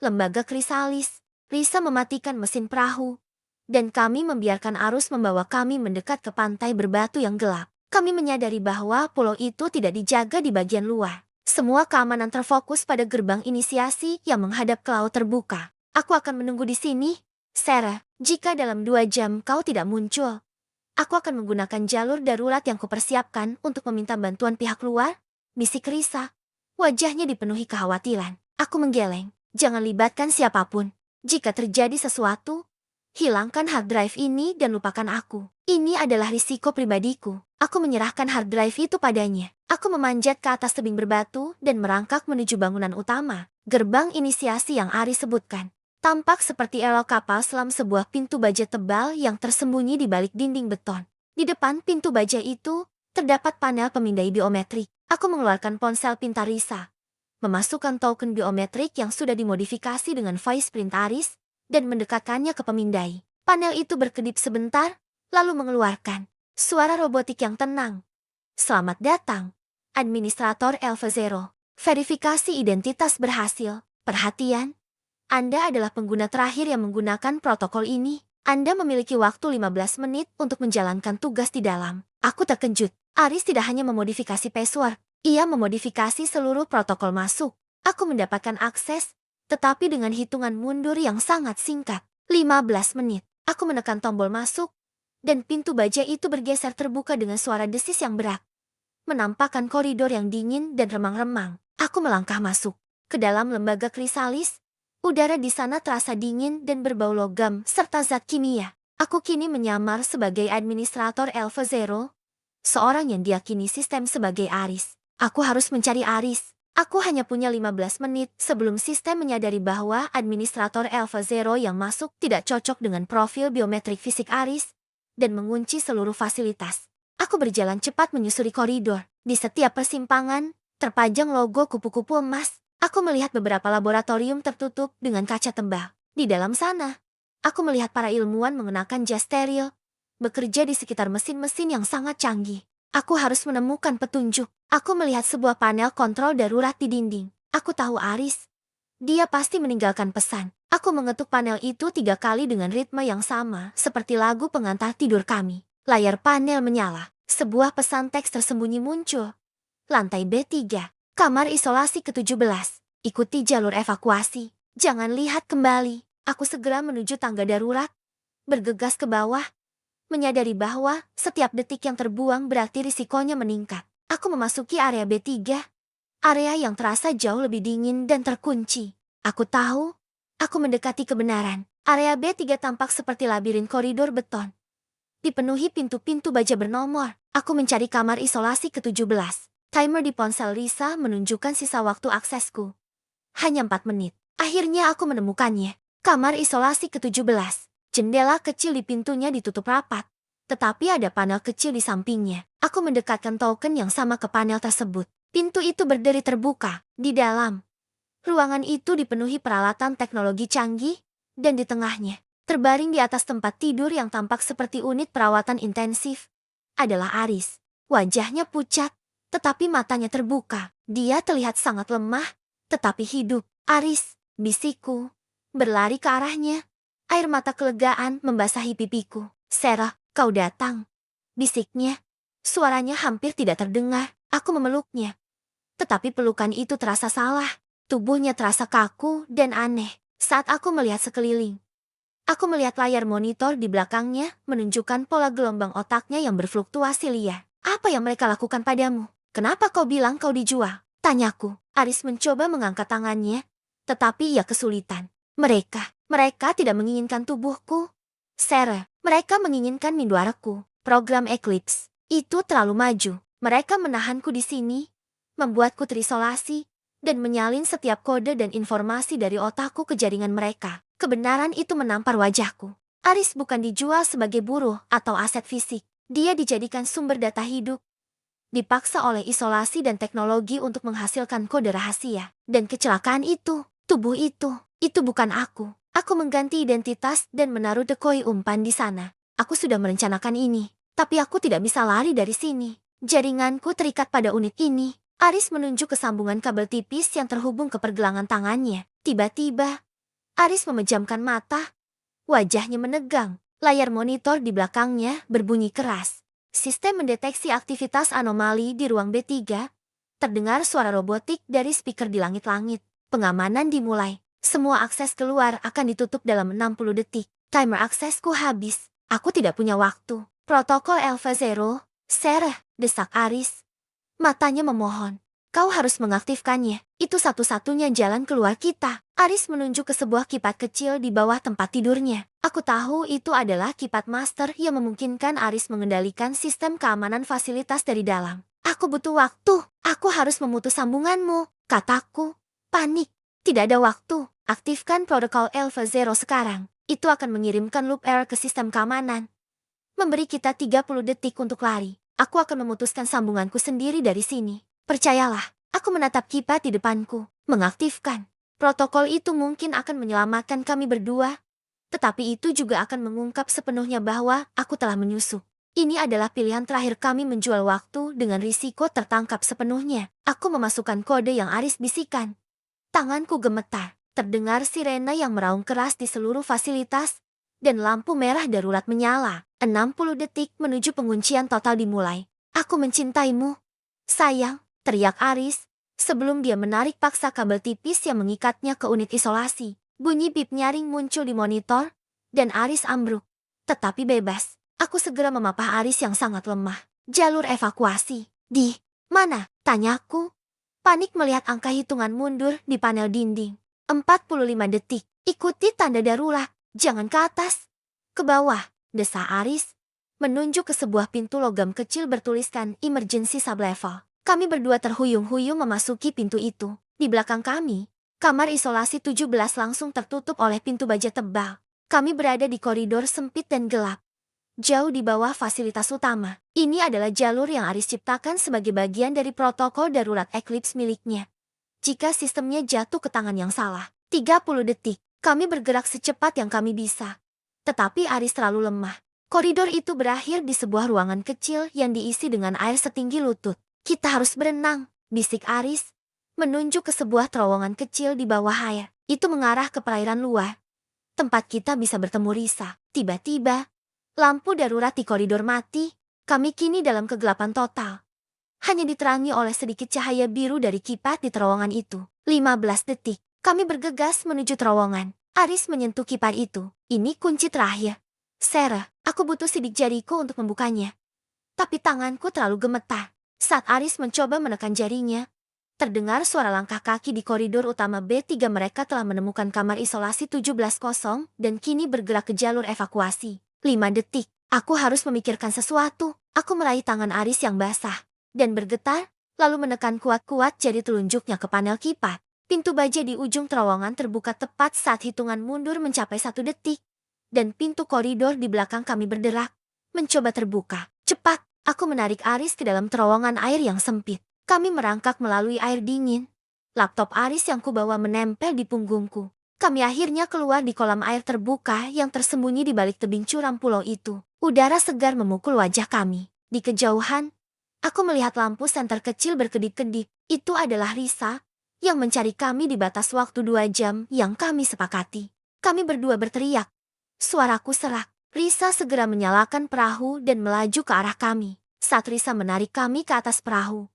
Lembaga Krisalis. Risa mematikan mesin perahu, dan kami membiarkan arus membawa kami mendekat ke pantai berbatu yang gelap. Kami menyadari bahwa pulau itu tidak dijaga di bagian luar. Semua keamanan terfokus pada gerbang inisiasi yang menghadap ke laut terbuka. Aku akan menunggu di sini, Sarah. Jika dalam 2 jam kau tidak muncul, aku akan menggunakan jalur darurat yang kupersiapkan untuk meminta bantuan pihak luar, bisik Risa. Wajahnya dipenuhi kekhawatiran. Aku menggeleng. Jangan libatkan siapapun. Jika terjadi sesuatu, hilangkan hard drive ini dan lupakan aku. Ini adalah risiko pribadiku. Aku menyerahkan hard drive itu padanya. Aku memanjat ke atas tebing berbatu dan merangkak menuju bangunan utama. Gerbang inisiasi yang Aris sebutkan tampak seperti elok kapal selam sebuah pintu baja tebal yang tersembunyi di balik dinding beton. Di depan pintu baja itu, terdapat panel pemindai biometrik. Aku mengeluarkan ponsel pintar Risa, memasukkan token biometrik yang sudah dimodifikasi dengan voice print Aris, dan mendekatkannya ke pemindai. Panel itu berkedip sebentar, lalu mengeluarkan suara robotik yang tenang. Selamat datang, Administrator Elva Zero. Verifikasi identitas berhasil. Perhatian, Anda adalah pengguna terakhir yang menggunakan protokol ini. Anda memiliki waktu 15 menit untuk menjalankan tugas di dalam. Aku terkejut. Aris tidak hanya memodifikasi password, ia memodifikasi seluruh protokol masuk. Aku mendapatkan akses, tetapi dengan hitungan mundur yang sangat singkat. 15 menit. Aku menekan tombol masuk, dan pintu baja itu bergeser terbuka dengan suara desis yang berat, menampakkan koridor yang dingin dan remang-remang. Aku melangkah masuk ke dalam lembaga Krisalis. Udara di sana terasa dingin dan berbau logam serta zat kimia. Aku kini menyamar sebagai administrator Elva Zero, seorang yang diyakini sistem sebagai Aris. Aku harus mencari Aris. Aku hanya punya 15 menit sebelum sistem menyadari bahwa administrator Elva Zero yang masuk tidak cocok dengan profil biometrik fisik Aris dan mengunci seluruh fasilitas. Aku berjalan cepat menyusuri koridor. Di setiap persimpangan, terpajang logo kupu-kupu emas. Aku melihat beberapa laboratorium tertutup dengan kaca tebal. Di dalam sana, aku melihat para ilmuwan mengenakan jas steril, bekerja di sekitar mesin-mesin yang sangat canggih. Aku harus menemukan petunjuk. Aku melihat sebuah panel kontrol darurat di dinding. Aku tahu Aris. Dia pasti meninggalkan pesan. Aku mengetuk panel itu 3 kali dengan ritme yang sama, seperti lagu pengantar tidur kami. Layar panel menyala. Sebuah pesan teks tersembunyi muncul. Lantai B3. Kamar isolasi ke-17. Ikuti jalur evakuasi. Jangan lihat kembali. Aku segera menuju tangga darurat. Bergegas ke bawah. Menyadari bahwa setiap detik yang terbuang berarti risikonya meningkat. Aku memasuki area B3. Area yang terasa jauh lebih dingin dan terkunci. Aku tahu, aku mendekati kebenaran. Area B3 tampak seperti labirin koridor beton. Dipenuhi pintu-pintu baja bernomor. Aku mencari kamar isolasi ke-17. Timer di ponsel Risa menunjukkan sisa waktu aksesku. Hanya 4 menit. Akhirnya aku menemukannya. Kamar isolasi ke-17. Jendela kecil di pintunya ditutup rapat. Tetapi ada panel kecil di sampingnya. Aku mendekatkan token yang sama ke panel tersebut. Pintu itu berdiri terbuka. Di dalam ruangan itu dipenuhi peralatan teknologi canggih. Dan di tengahnya, terbaring di atas tempat tidur yang tampak seperti unit perawatan intensif, adalah Aris. Wajahnya pucat, tetapi matanya terbuka. Dia terlihat sangat lemah, tetapi hidup. Aris, bisikku. Berlari ke arahnya. Air mata kelegaan membasahi pipiku. Sarah, kau datang. Bisiknya. Suaranya hampir tidak terdengar. Aku memeluknya. Tetapi pelukan itu terasa salah. Tubuhnya terasa kaku dan aneh. Saat aku melihat sekeliling, aku melihat layar monitor di belakangnya menunjukkan pola gelombang otaknya yang berfluktuasi liar. Apa yang mereka lakukan padamu? Kenapa kau bilang kau dijual? Tanyaku. Aris mencoba mengangkat tangannya, tetapi ia kesulitan. Mereka tidak menginginkan tubuhku. Sarah, mereka menginginkan minduaraku. Program Eclipse. Itu terlalu maju. Mereka menahanku di sini, membuatku terisolasi, dan menyalin setiap kode dan informasi dari otakku ke jaringan mereka. Kebenaran itu menampar wajahku. Aris bukan dijual sebagai buruh atau aset fisik. Dia dijadikan sumber data hidup. Dipaksa oleh isolasi dan teknologi untuk menghasilkan kode rahasia. Dan kecelakaan itu, tubuh itu bukan aku. Aku mengganti identitas dan menaruh decoy umpan di sana. Aku sudah merencanakan ini, tapi aku tidak bisa lari dari sini. Jaringanku terikat pada unit ini. Aris menunjuk ke sambungan kabel tipis yang terhubung ke pergelangan tangannya. Tiba-tiba, Aris memejamkan mata. Wajahnya menegang. Layar monitor di belakangnya berbunyi keras. Sistem mendeteksi aktivitas anomali di ruang B3. Terdengar suara robotik dari speaker di langit-langit. Pengamanan dimulai. Semua akses keluar akan ditutup dalam 60 detik. Timer aksesku habis. Aku tidak punya waktu. Protokol Alpha Zero. Sarah, desak Aris. Matanya memohon. Kau harus mengaktifkannya. Itu satu-satunya jalan keluar kita. Aris menunjuk ke sebuah kipat kecil di bawah tempat tidurnya. Aku tahu itu adalah kipat master yang memungkinkan Aris mengendalikan sistem keamanan fasilitas dari dalam. Aku butuh waktu. Aku harus memutus sambunganmu, kataku. Panik. Tidak ada waktu. Aktifkan protokol Alpha Zero sekarang. Itu akan mengirimkan loop error ke sistem keamanan. Memberi kita 30 detik untuk lari. Aku akan memutuskan sambunganku sendiri dari sini. Percayalah, aku menatap kipat di depanku. Mengaktifkan. Protokol itu mungkin akan menyelamatkan kami berdua. Tetapi itu juga akan mengungkap sepenuhnya bahwa aku telah menyusup. Ini adalah pilihan terakhir kami menjual waktu dengan risiko tertangkap sepenuhnya. Aku memasukkan kode yang Aris bisikan. Tanganku gemetar. Terdengar sirena yang meraung keras di seluruh fasilitas. Dan lampu merah darurat menyala. 60 detik menuju penguncian total dimulai. Aku mencintaimu. Sayang, teriak Aris. Sebelum dia menarik paksa kabel tipis yang mengikatnya ke unit isolasi. Bunyi bip nyaring muncul di monitor. Dan Aris ambruk. Tetapi bebas. Aku segera memapah Aris yang sangat lemah. Jalur evakuasi. Di mana? Tanyaku. Panik melihat angka hitungan mundur di panel dinding. 45 detik. Ikuti tanda darurat. Jangan ke atas. Ke bawah, desa Aris. Menunjuk ke sebuah pintu logam kecil bertuliskan emergency sublevel. Kami berdua terhuyung-huyung memasuki pintu itu. Di belakang kami, kamar isolasi 17 langsung tertutup oleh pintu baja tebal. Kami berada di koridor sempit dan gelap. Jauh di bawah fasilitas utama. Ini adalah jalur yang Aris ciptakan sebagai bagian dari protokol darurat Eclipse miliknya. Jika sistemnya jatuh ke tangan yang salah, 30 detik, kami bergerak secepat yang kami bisa. Tetapi Aris terlalu lemah. Koridor itu berakhir di sebuah ruangan kecil yang diisi dengan air setinggi lutut. Kita harus berenang, bisik Aris. Menunjuk ke sebuah terowongan kecil di bawah air. Itu mengarah ke perairan luar. Tempat kita bisa bertemu Risa. Tiba-tiba, lampu darurat di koridor mati. Kami kini dalam kegelapan total. hanya diterangi oleh sedikit cahaya biru dari kipas di terowongan itu. 15 detik, kami bergegas menuju terowongan. Aris menyentuh kipas itu. Ini kunci terakhir. Sarah, aku butuh sidik jariku untuk membukanya. Tapi tanganku terlalu gemetar. Saat Aris mencoba menekan jarinya, terdengar suara langkah kaki di koridor utama B3. Mereka telah menemukan kamar isolasi 17 dan kini bergerak ke jalur evakuasi. 5 detik, aku harus memikirkan sesuatu. Aku meraih tangan Aris yang basah dan bergetar, lalu menekan kuat-kuat jari telunjuknya ke panel kipas. Pintu baja di ujung terowongan terbuka tepat saat hitungan mundur mencapai 1 detik. Dan pintu koridor di belakang kami berderak, mencoba terbuka. Cepat, aku menarik Aris ke dalam terowongan air yang sempit. Kami merangkak melalui air dingin. Laptop Aris yang kubawa menempel di punggungku. Kami akhirnya keluar di kolam air terbuka yang tersembunyi di balik tebing curam pulau itu. Udara segar memukul wajah kami. Di kejauhan, aku melihat lampu senter kecil berkedip-kedip. Itu adalah Risa yang mencari kami di batas waktu 2 jam yang kami sepakati. Kami berdua berteriak. Suaraku serak. Risa segera menyalakan perahu dan melaju ke arah kami. Saat Risa menarik kami ke atas perahu,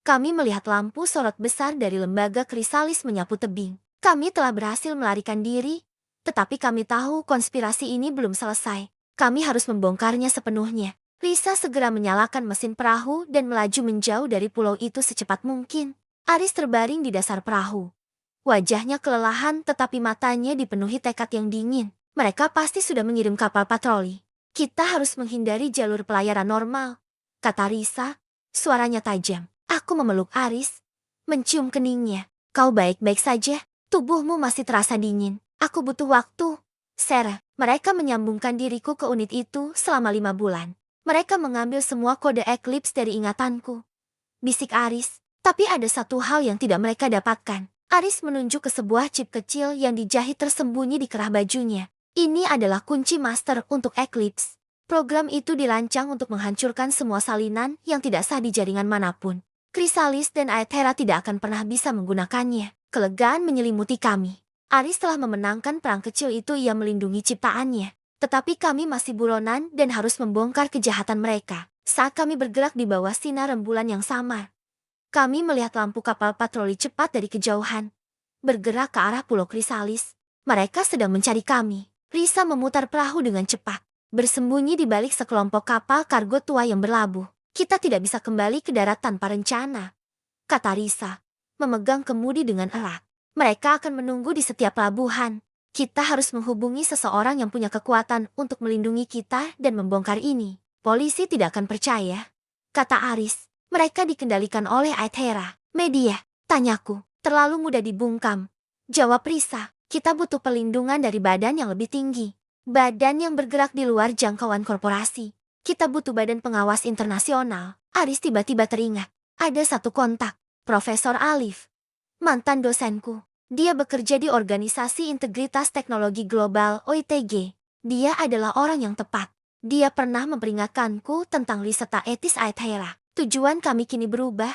kami melihat lampu sorot besar dari lembaga krisalis menyapu tebing. Kami telah berhasil melarikan diri, tetapi kami tahu konspirasi ini belum selesai. Kami harus membongkarnya sepenuhnya. Risa segera menyalakan mesin perahu dan melaju menjauh dari pulau itu secepat mungkin. Aris terbaring di dasar perahu. Wajahnya kelelahan tetapi matanya dipenuhi tekad yang dingin. Mereka pasti sudah mengirim kapal patroli. Kita harus menghindari jalur pelayaran normal, kata Risa, suaranya tajam. Aku memeluk Aris, mencium keningnya. Kau baik-baik saja? Tubuhmu masih terasa dingin. Aku butuh waktu. Sarah, mereka menyambungkan diriku ke unit itu selama 5 bulan. Mereka mengambil semua kode Eclipse dari ingatanku. Bisik Aris, tapi ada satu hal yang tidak mereka dapatkan. Aris menunjuk ke sebuah chip kecil yang dijahit tersembunyi di kerah bajunya. Ini adalah kunci master untuk Eclipse. Program itu dirancang untuk menghancurkan semua salinan yang tidak sah di jaringan manapun. Krisalis dan Aethera tidak akan pernah bisa menggunakannya. Kelegaan menyelimuti kami. Aris telah memenangkan perang kecil itu. Ia melindungi ciptaannya. Tetapi kami masih buronan dan harus membongkar kejahatan mereka. Saat kami bergerak di bawah sinar rembulan yang samar, kami melihat lampu kapal patroli cepat dari kejauhan, bergerak ke arah pulau Krisalis. Mereka sedang mencari kami. Risa memutar perahu dengan cepat, bersembunyi di balik sekelompok kapal kargo tua yang berlabuh. Kita tidak bisa kembali ke darat tanpa rencana, kata Risa, memegang kemudi dengan erat. Mereka akan menunggu di setiap pelabuhan. Kita harus menghubungi seseorang yang punya kekuatan untuk melindungi kita dan membongkar ini. Polisi tidak akan percaya, kata Aris. Mereka dikendalikan oleh Aethera. Media, tanyaku, terlalu mudah dibungkam. Jawab Risa, kita butuh perlindungan dari badan yang lebih tinggi. Badan yang bergerak di luar jangkauan korporasi. Kita butuh badan pengawas internasional. Aris tiba-tiba teringat. Ada satu kontak, Profesor Alif, mantan dosenku. Dia bekerja di Organisasi Integritas Teknologi Global (OITG). Dia adalah orang yang tepat. Dia pernah memperingatkanku tentang riset tak etis Aethera. Tujuan kami kini berubah,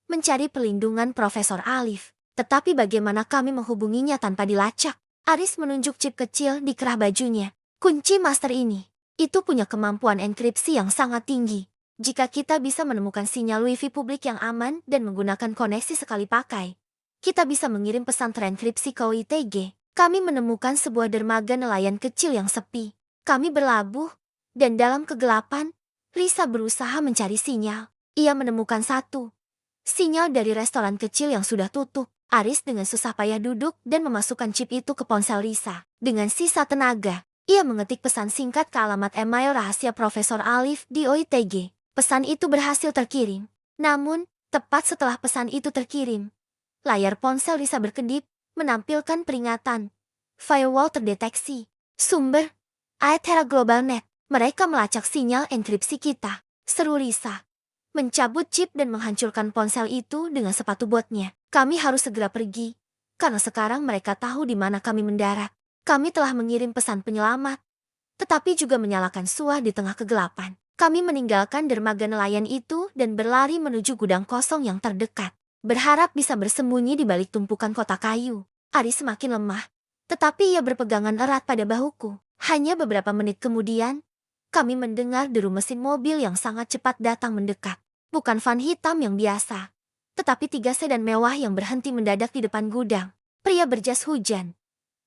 mencari perlindungan Profesor Alif. Tetapi bagaimana kami menghubunginya tanpa dilacak? Aris menunjuk chip kecil di kerah bajunya. Kunci master ini, itu punya kemampuan enkripsi yang sangat tinggi. Jika kita bisa menemukan sinyal wifi publik yang aman dan menggunakan koneksi sekali pakai, kita bisa mengirim pesan terenkripsi ke OITG. Kami menemukan sebuah dermaga nelayan kecil yang sepi. Kami berlabuh, dan dalam kegelapan, Risa berusaha mencari sinyal. Ia menemukan satu. Sinyal dari restoran kecil yang sudah tutup. Aris dengan susah payah duduk dan memasukkan chip itu ke ponsel Risa. Dengan sisa tenaga, ia mengetik pesan singkat ke alamat email rahasia Profesor Alif di OITG. Pesan itu berhasil terkirim. Namun, tepat setelah pesan itu terkirim, layar ponsel Risa berkedip, menampilkan peringatan. Firewall terdeteksi. Sumber, Aethera Global Net. Mereka melacak sinyal enkripsi kita. Seru Risa, mencabut chip dan menghancurkan ponsel itu dengan sepatu botnya. Kami harus segera pergi, karena sekarang mereka tahu di mana kami mendarat. Kami telah mengirim pesan penyelamat, tetapi juga menyalakan suah di tengah kegelapan. Kami meninggalkan dermaga nelayan itu dan berlari menuju gudang kosong yang terdekat, berharap bisa bersembunyi di balik tumpukan kotak kayu. Aris semakin lemah, tetapi ia berpegangan erat pada bahuku. Hanya beberapa menit kemudian, kami mendengar deru mesin mobil yang sangat cepat datang mendekat. Bukan van hitam yang biasa, tetapi 3 sedan mewah yang berhenti mendadak di depan gudang. Pria berjas hujan,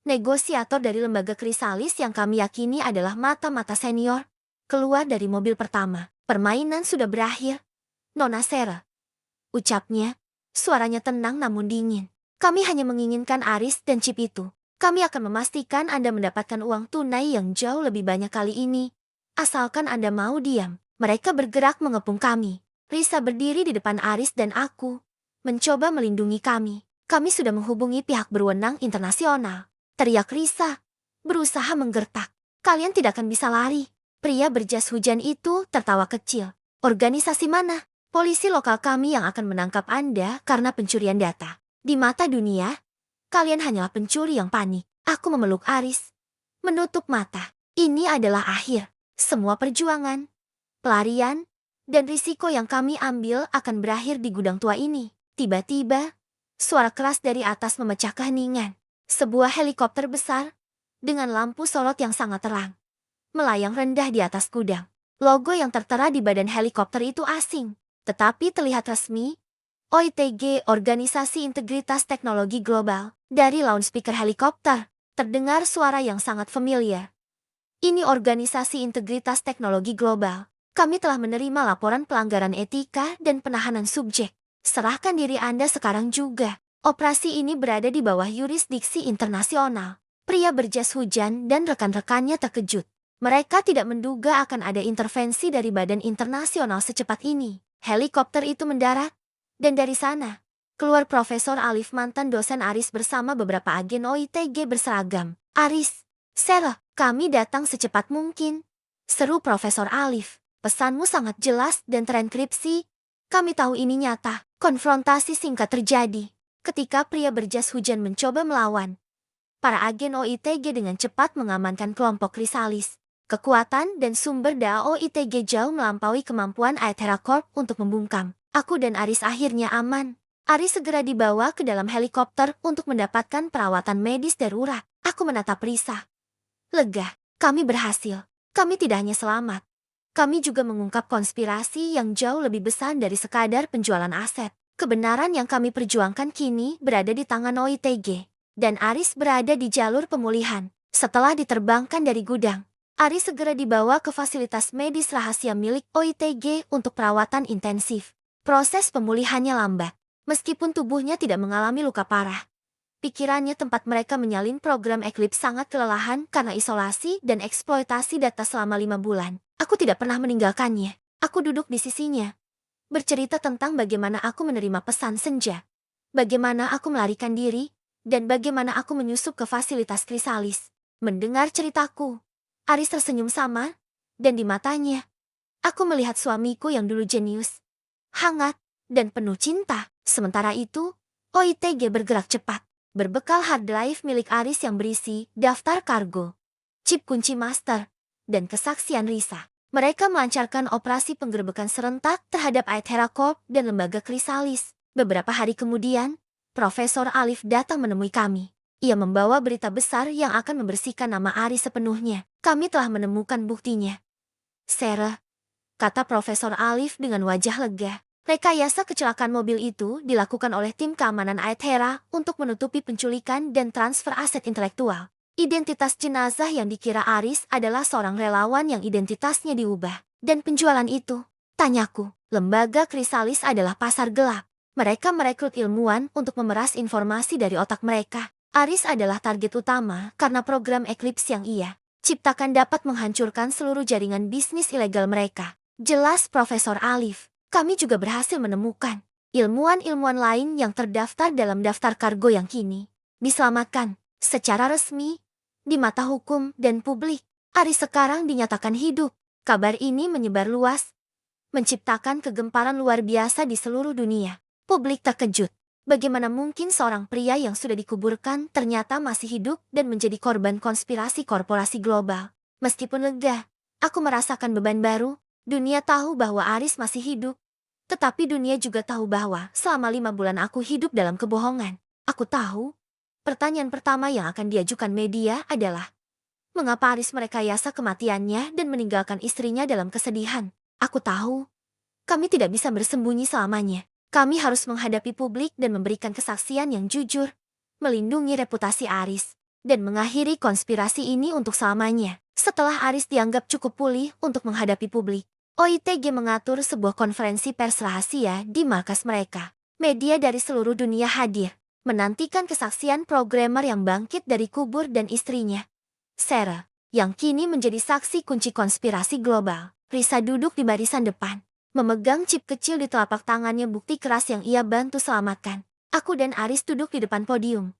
negosiator dari lembaga Krisalis yang kami yakini adalah mata-mata senior, keluar dari mobil pertama. Permainan sudah berakhir, Nona Sarah, ucapnya. Suaranya tenang namun dingin. Kami hanya menginginkan Aris dan chip itu. Kami akan memastikan Anda mendapatkan uang tunai yang jauh lebih banyak kali ini. Asalkan Anda mau diam. Mereka bergerak mengepung kami. Risa berdiri di depan Aris dan aku, mencoba melindungi kami. Kami sudah menghubungi pihak berwenang internasional. Teriak Risa, berusaha menggertak. Kalian tidak akan bisa lari. Pria berjas hujan itu tertawa kecil. Organisasi mana? Polisi lokal kami yang akan menangkap Anda karena pencurian data. Di mata dunia, kalian hanyalah pencuri yang panik. Aku memeluk Aris, menutup mata. Ini adalah akhir. Semua perjuangan, pelarian, dan risiko yang kami ambil akan berakhir di gudang tua ini. Tiba-tiba, suara keras dari atas memecah keheningan. Sebuah helikopter besar, dengan lampu sorot yang sangat terang, melayang rendah di atas gudang. Logo yang tertera di badan helikopter itu asing, tetapi terlihat resmi. OITG, Organisasi Integritas Teknologi Global. Dari loudspeaker helikopter, terdengar suara yang sangat familiar. Ini Organisasi Integritas Teknologi Global. Kami telah menerima laporan pelanggaran etika dan penahanan subjek. Serahkan diri Anda sekarang juga. Operasi ini berada di bawah yurisdiksi internasional. Pria berjas hujan dan rekan-rekannya terkejut. Mereka tidak menduga akan ada intervensi dari badan internasional secepat ini. Helikopter itu mendarat, dan dari sana, keluar Profesor Alif, mantan dosen Aris bersama beberapa agen OITG berseragam. Aris, Sarah, kami datang secepat mungkin, seru Profesor Alif. Pesanmu sangat jelas dan terenkripsi. Kami tahu ini nyata. Konfrontasi singkat terjadi. Ketika pria berjas hujan mencoba melawan, para agen OITG dengan cepat mengamankan kelompok Krisalis. Kekuatan dan sumber daya OITG jauh melampaui kemampuan Aethera Corp untuk membungkam. Aku dan Aris akhirnya aman. Aris segera dibawa ke dalam helikopter untuk mendapatkan perawatan medis darurat. Aku menatap Risa. Lega, kami berhasil. Kami tidak hanya selamat. Kami juga mengungkap konspirasi yang jauh lebih besar dari sekadar penjualan aset. Kebenaran yang kami perjuangkan kini berada di tangan OITG. Dan Aris berada di jalur pemulihan. Setelah diterbangkan dari gudang, Aris segera dibawa ke fasilitas medis rahasia milik OITG untuk perawatan intensif. Proses pemulihannya lambat. Meskipun tubuhnya tidak mengalami luka parah, pikirannya tempat mereka menyalin program Eclipse sangat kelelahan karena isolasi dan eksploitasi data selama 5 bulan. Aku tidak pernah meninggalkannya. Aku duduk di sisinya, bercerita tentang bagaimana aku menerima pesan senja, bagaimana aku melarikan diri, dan bagaimana aku menyusup ke fasilitas Krisalis. Mendengar ceritaku, Aris tersenyum samar, dan di matanya, aku melihat suamiku yang dulu jenius, hangat, dan penuh cinta. Sementara itu, OITG bergerak cepat, berbekal hard drive milik Aris yang berisi daftar kargo, chip kunci master, dan kesaksian Risa. Mereka melancarkan operasi penggerbekan serentak terhadap Aethera Corp dan lembaga Krisalis. Beberapa hari kemudian, Profesor Alif datang menemui kami. Ia membawa berita besar yang akan membersihkan nama Aris sepenuhnya. Kami telah menemukan buktinya. Sarah, kata Profesor Alif dengan wajah lega. Rekayasa kecelakaan mobil itu dilakukan oleh tim keamanan Aethera untuk menutupi penculikan dan transfer aset intelektual. Identitas jenazah yang dikira Aris adalah seorang relawan yang identitasnya diubah. Dan penjualan itu, tanyaku, lembaga Krisalis adalah pasar gelap. Mereka merekrut ilmuwan untuk memeras informasi dari otak mereka. Aris adalah target utama karena program Eclipse yang ia ciptakan dapat menghancurkan seluruh jaringan bisnis ilegal mereka. Jelas Profesor Alif, kami juga berhasil menemukan ilmuwan-ilmuwan lain yang terdaftar dalam daftar kargo yang kini diselamatkan secara resmi di mata hukum dan publik. Aris sekarang dinyatakan hidup. Kabar ini menyebar luas, menciptakan kegemparan luar biasa di seluruh dunia. Publik terkejut. Bagaimana mungkin seorang pria yang sudah dikuburkan ternyata masih hidup dan menjadi korban konspirasi korporasi global. Meskipun lega, aku merasakan beban baru. Dunia tahu bahwa Aris masih hidup. Tetapi dunia juga tahu bahwa selama 5 bulan aku hidup dalam kebohongan. Aku tahu, pertanyaan pertama yang akan diajukan media adalah, mengapa Aris merekayasa kematiannya dan meninggalkan istrinya dalam kesedihan? Aku tahu, Kami tidak bisa bersembunyi selamanya. Kami harus menghadapi publik dan memberikan kesaksian yang jujur, melindungi reputasi Aris, dan mengakhiri konspirasi ini untuk selamanya. Setelah Aris dianggap cukup pulih untuk menghadapi publik, OITG mengatur sebuah konferensi pers rahasia di markas mereka. Media dari seluruh dunia hadir, menantikan kesaksian programmer yang bangkit dari kubur dan istrinya, Sarah, yang kini menjadi saksi kunci konspirasi global. Risa duduk di barisan depan, memegang chip kecil di telapak tangannya, bukti keras yang ia bantu selamatkan. Aku dan Aris duduk di depan podium.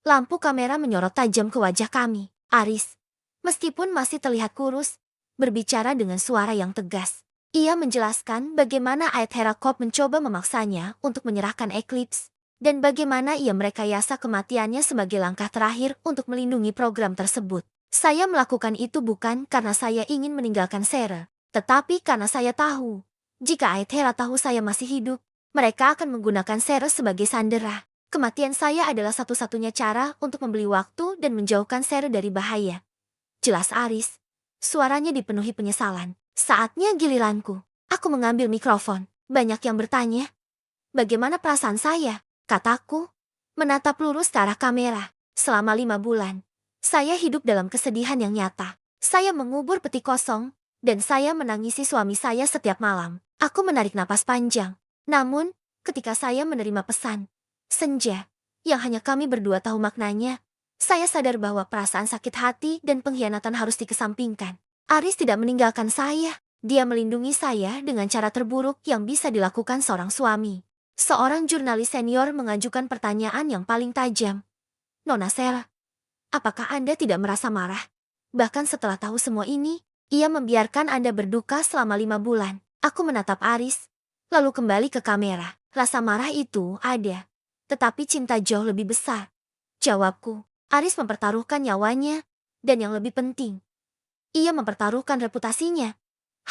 Lampu kamera menyorot tajam ke wajah kami. Aris, meskipun masih terlihat kurus, berbicara dengan suara yang tegas. Ia menjelaskan bagaimana Aethera Corp mencoba memaksanya untuk menyerahkan Eclipse, dan bagaimana ia merekayasa kematiannya sebagai langkah terakhir untuk melindungi program tersebut. Saya melakukan itu bukan karena saya ingin meninggalkan Sarah, tetapi karena saya tahu, jika Aethera tahu saya masih hidup, mereka akan menggunakan Sarah sebagai sandera. Kematian saya adalah satu-satunya cara untuk membeli waktu dan menjauhkan Sarah dari bahaya. Jelas Aris. Suaranya dipenuhi penyesalan. Saatnya giliranku. Aku mengambil mikrofon. Banyak yang bertanya, bagaimana perasaan saya? Kataku, menatap lurus ke arah kamera. Selama 5 bulan, saya hidup dalam kesedihan yang nyata. Saya mengubur peti kosong, dan saya menangisi suami saya setiap malam. Aku menarik napas panjang. Namun, ketika saya menerima pesan senja, yang hanya kami berdua tahu maknanya, saya sadar bahwa perasaan sakit hati dan pengkhianatan harus dikesampingkan. Aris tidak meninggalkan saya. Dia melindungi saya dengan cara terburuk yang bisa dilakukan seorang suami. Seorang jurnalis senior mengajukan pertanyaan yang paling tajam. Nona Sarah, apakah Anda tidak merasa marah? Bahkan setelah tahu semua ini, ia membiarkan Anda berduka selama 5 bulan. Aku menatap Aris, lalu kembali ke kamera. Rasa marah itu ada, tetapi cinta jauh lebih besar. Jawabku, Aris mempertaruhkan nyawanya, dan yang lebih penting, ia mempertaruhkan reputasinya,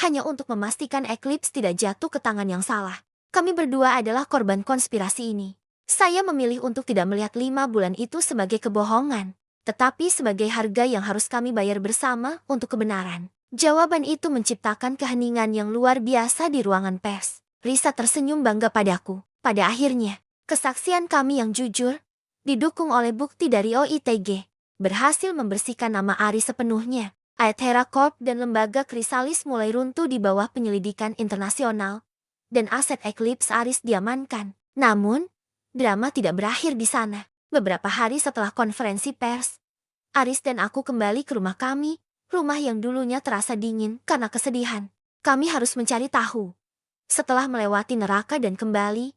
hanya untuk memastikan Eclipse tidak jatuh ke tangan yang salah. Kami berdua adalah korban konspirasi ini. Saya memilih untuk tidak melihat 5 bulan itu sebagai kebohongan, tetapi sebagai harga yang harus kami bayar bersama untuk kebenaran. Jawaban itu menciptakan keheningan yang luar biasa di ruangan pers. Risa tersenyum bangga padaku. Pada akhirnya, kesaksian kami yang jujur, didukung oleh bukti dari OITG, berhasil membersihkan nama Aris sepenuhnya. Aethera Corp dan lembaga Krisalis mulai runtuh di bawah penyelidikan internasional, dan aset Eclipse Aris diamankan. Namun, drama tidak berakhir di sana. Beberapa hari setelah konferensi pers, Aris dan aku kembali ke rumah kami, rumah yang dulunya terasa dingin karena kesedihan. Kami harus mencari tahu, setelah melewati neraka dan kembali,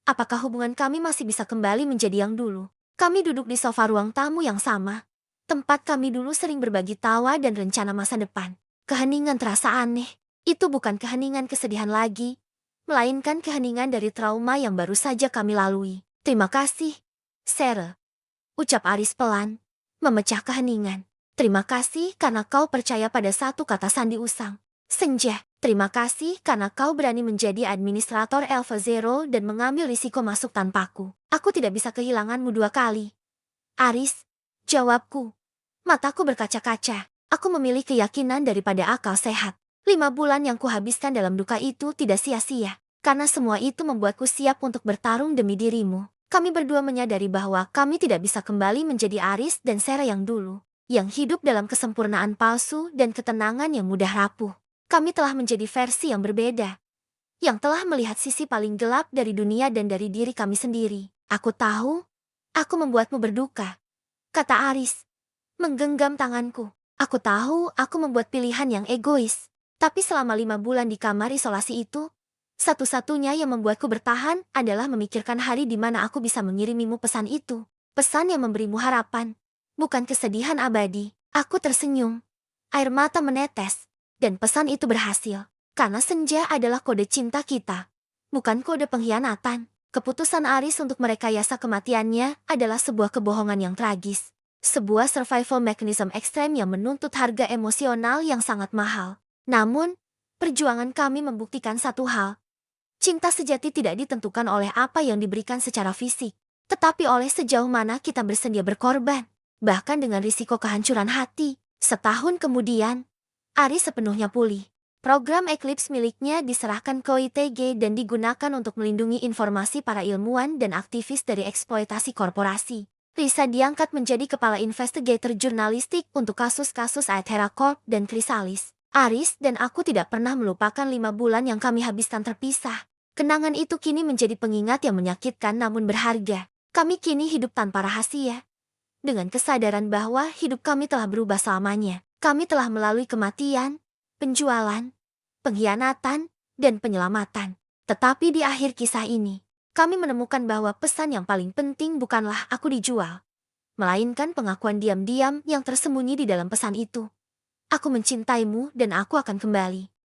apakah hubungan kami masih bisa kembali menjadi yang dulu. Kami duduk di sofa ruang tamu yang sama, tempat kami dulu sering berbagi tawa dan rencana masa depan. Keheningan terasa aneh. Itu bukan keheningan kesedihan lagi, melainkan keheningan dari trauma yang baru saja kami lalui. Terima kasih, Sarah, ucap Aris pelan, memecah keheningan. Terima kasih karena kau percaya pada satu kata sandi usang. Senja, terima kasih karena kau berani menjadi administrator Alpha Zero dan mengambil risiko masuk tanpaku. Aku tidak bisa kehilanganmu 2 kali. Aris, jawabku. Mataku berkaca-kaca. Aku memilih keyakinan daripada akal sehat. 5 bulan yang kuhabiskan dalam duka itu tidak sia-sia, karena semua itu membuatku siap untuk bertarung demi dirimu. Kami berdua menyadari bahwa kami tidak bisa kembali menjadi Aris dan Sarah yang dulu, yang hidup dalam kesempurnaan palsu dan ketenangan yang mudah rapuh. Kami telah menjadi versi yang berbeda, yang telah melihat sisi paling gelap dari dunia dan dari diri kami sendiri. Aku tahu, aku membuatmu berduka, kata Aris, menggenggam tanganku. Aku tahu aku membuat pilihan yang egois, tapi selama 5 bulan di kamar isolasi itu, satu-satunya yang membuatku bertahan adalah memikirkan hari di mana aku bisa mengirimimu pesan itu. Pesan yang memberimu harapan, bukan kesedihan abadi. Aku tersenyum, air mata menetes. Dan pesan itu berhasil, karena senja adalah kode cinta kita, bukan kode pengkhianatan. Keputusan Aris untuk merekayasa kematiannya adalah sebuah kebohongan yang tragis. Sebuah survival mechanism ekstrem yang menuntut harga emosional yang sangat mahal. Namun, perjuangan kami membuktikan satu hal. Cinta sejati tidak ditentukan oleh apa yang diberikan secara fisik, tetapi oleh sejauh mana kita bersedia berkorban, bahkan dengan risiko kehancuran hati. Setahun kemudian, Aris sepenuhnya pulih. Program Eclipse miliknya diserahkan ke OITG dan digunakan untuk melindungi informasi para ilmuwan dan aktivis dari eksploitasi korporasi. Risa diangkat menjadi kepala investigator jurnalistik untuk kasus-kasus Aethera Corp dan Chrysalis. Aris dan aku tidak pernah melupakan 5 bulan yang kami habiskan terpisah. Kenangan itu kini menjadi pengingat yang menyakitkan namun berharga. Kami kini hidup tanpa rahasia. Dengan kesadaran bahwa hidup kami telah berubah selamanya. Kami telah melalui kematian, penjualan, pengkhianatan, dan penyelamatan. Tetapi di akhir kisah ini, kami menemukan bahwa pesan yang paling penting bukanlah aku dijual, melainkan pengakuan diam-diam yang tersembunyi di dalam pesan itu. Aku mencintaimu dan aku akan kembali.